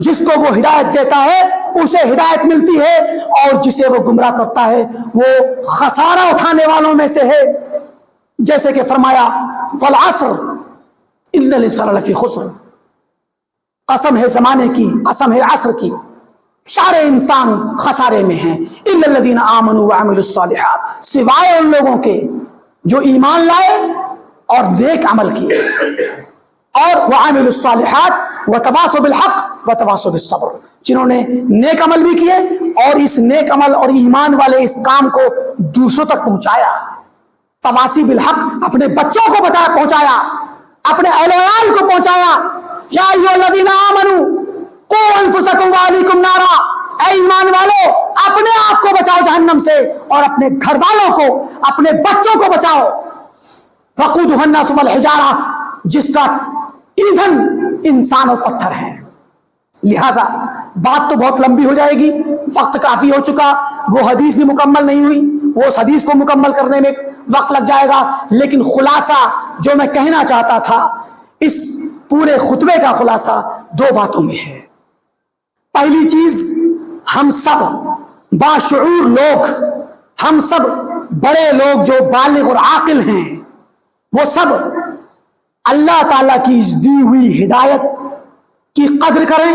جس کو وہ ہدایت دیتا ہے اسے ہدایت ملتی ہے، اور جسے وہ گمراہ کرتا ہے وہ خسارہ اٹھانے والوں میں سے ہے۔ جیسے کہ فرمایا والعصر ان الانسان لفی خسر، قسم ہے زمانے کی، قسم ہے عصر کی، سارے انسان خسارے میں ہیں، الا الذین آمنوا وعملوا الصالحات، سوائے ان لوگوں کے جو ایمان لائے اور نیک عمل کیے، اور وعملوا الصالحات وتواصوا بالحق وتواصوا بالصبر، جنہوں نے نیک عمل بھی کیے اور اس نیک عمل اور ایمان والے اس کام کو دوسروں تک پہنچایا۔ تواصی بالحق، اپنے بچوں کو پہنچایا، اپنے اہل عیال کو پہنچایا۔ یا ایھا الذین آمنوا قوا انفسکم واہلیکم نارا، اے ایمان والو اپنے آپ کو بچاؤ جہنم سے، اور اپنے گھر والوں کو، اپنے بچوں کو بچاؤ۔ وقودھا الناس والحجارہ، جس کا ایندھن انسان اور پتھر ہیں۔ لہذا بات تو بہت لمبی ہو جائے گی، وقت کافی ہو چکا، وہ حدیث بھی مکمل نہیں ہوئی، وہ اس حدیث کو مکمل کرنے میں وقت لگ جائے گا، لیکن خلاصہ جو میں کہنا چاہتا تھا، اس پورے خطبے کا خلاصہ دو باتوں میں ہے۔ پہلی چیز، ہم سب باشعور لوگ، ہم سب بڑے لوگ جو بالغ اور عاقل ہیں، وہ سب اللہ تعالیٰ کی دی ہوئی ہدایت کی قدر کریں،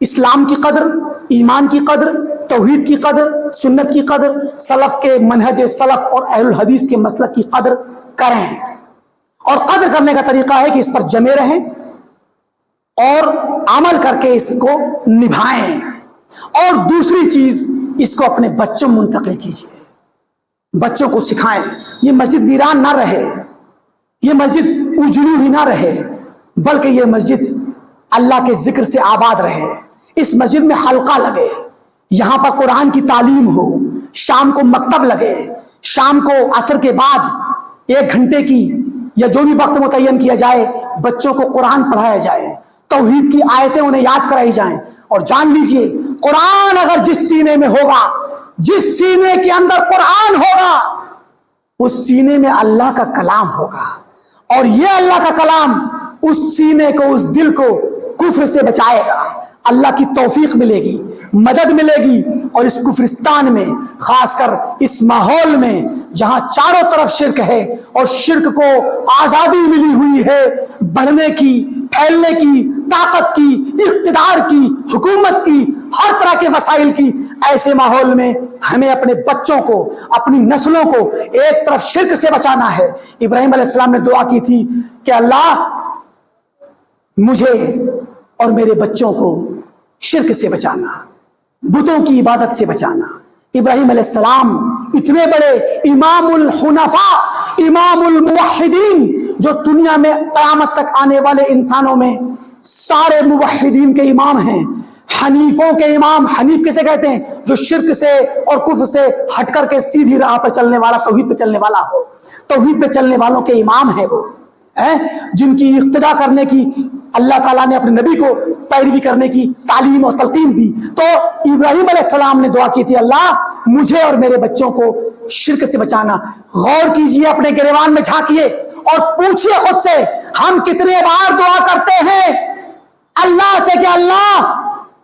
اسلام کی قدر، ایمان کی قدر، توحید کی قدر، سنت کی قدر، سلف کے منہج سلف اور اہل الحدیث کے مسلک کی قدر کریں۔ اور قدر کرنے کا طریقہ ہے کہ اس پر جمے رہیں اور عمل کر کے اس کو نبھائیں۔ اور دوسری چیز، اس کو اپنے بچوں میں منتقل کیجیے، بچوں کو سکھائیں، یہ مسجد ویران نہ رہے، یہ مسجد اجڑی ہی نہ رہے، بلکہ یہ مسجد اللہ کے ذکر سے آباد رہے۔ اس مسجد میں حلقہ لگے، یہاں پر قرآن کی تعلیم ہو، شام کو مکتب لگے، شام کو عصر کے بعد 1 گھنٹے کی یا جو بھی وقت متعین کیا جائے بچوں کو قرآن پڑھایا جائے، توحید کی آیتیں انہیں یاد کرائی جائیں۔ اور جان لیجئے، قرآن اگر جس سینے میں ہوگا، جس سینے کے اندر قرآن ہوگا، اس سینے میں اللہ کا کلام ہوگا، اور یہ اللہ کا کلام اس سینے کو، اس دل کو کفر سے بچائے گا۔ اللہ کی توفیق ملے گی، مدد ملے گی، اور اس کفرستان میں، خاص کر اس ماحول میں جہاں چاروں طرف شرک ہے اور شرک کو آزادی ملی ہوئی ہے بڑھنے کی، پھیلنے کی، طاقت کی، اقتدار کی، حکومت کی، ہر طرح کے وسائل کی، ایسے ماحول میں ہمیں اپنے بچوں کو، اپنی نسلوں کو ایک طرف شرک سے بچانا ہے۔ ابراہیم علیہ السلام نے دعا کی تھی کہ اللہ مجھے اور میرے بچوں کو شرک سے بچانا، بتوں کی عبادت سے بچانا۔ ابراہیم علیہ السلام اتنے بڑے امام الحنفاء، امام الموحدین، جو دنیا میں قیامت تک آنے والے انسانوں میں سارے موحدین کے امام ہیں، حنیفوں کے امام۔ حنیف کسے کہتے ہیں؟ جو شرک سے اور کفر سے ہٹ کر کے سیدھی راہ پہ چلنے والا، توحید پہ چلنے والا ہو، توحید پہ چلنے والوں کے امام ہیں وہ، جن کی اقتدا کرنے کی اللہ تعالیٰ نے اپنے نبی کو پیروی کرنے کی تعلیم اور تلقین دی۔ تو ابراہیم علیہ السلام نے دعا کی تھی اللہ مجھے اور میرے بچوں کو شرک سے بچانا۔ غور کیجئے، اپنے گریبان میں جھانکیے اور پوچھئے خود سے، ہم کتنے بار دعا کرتے ہیں اللہ سے کہ اللہ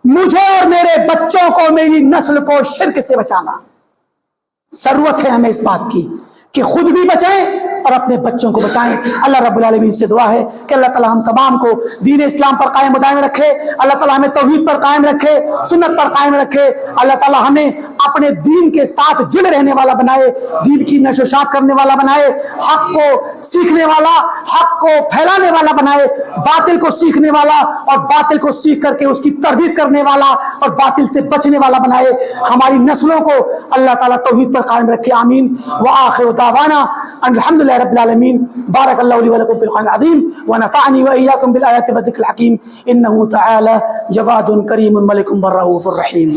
مجھے اور میرے بچوں کو، میری نسل کو شرک سے بچانا۔ ضرورت ہے ہمیں اس بات کی کہ خود بھی بچیں اور اپنے بچوں کو بچائیں۔ اللہ رب العالمین سے دعا ہے کہ اللہ تعالیٰ ہم تمام کو دین اسلام پر قائم و دائم رکھے، اللہ تعالیٰ ہمیں توحید پر قائم رکھے، سنت پر قائم رکھے، اللہ تعالیٰ ہمیں اپنے دین کے ساتھ جڑے رہنے والا بنائے، دین کی نشر و اشاعت کرنے والا بنائے، حق کو سیکھنے والا، حق کو پھیلانے والا بنائے، باطل کو سیکھنے والا اور باطل کو سیکھ کر کے اس کی تردید کرنے والا اور باطل سے بچنے والا بنائے۔ ہماری نسلوں کو اللہ تعالیٰ توحید پر قائم رکھے، آمین۔ وآخر دعوانا الحمدللہ رب العالمین۔ بارک اللہ لی ولکم فی القرآن العظیم ونفعنی وإیاکم بالآیات والذکر الحکیم، انہ تعالی جواد کریم ملک الرؤوف الرحیم۔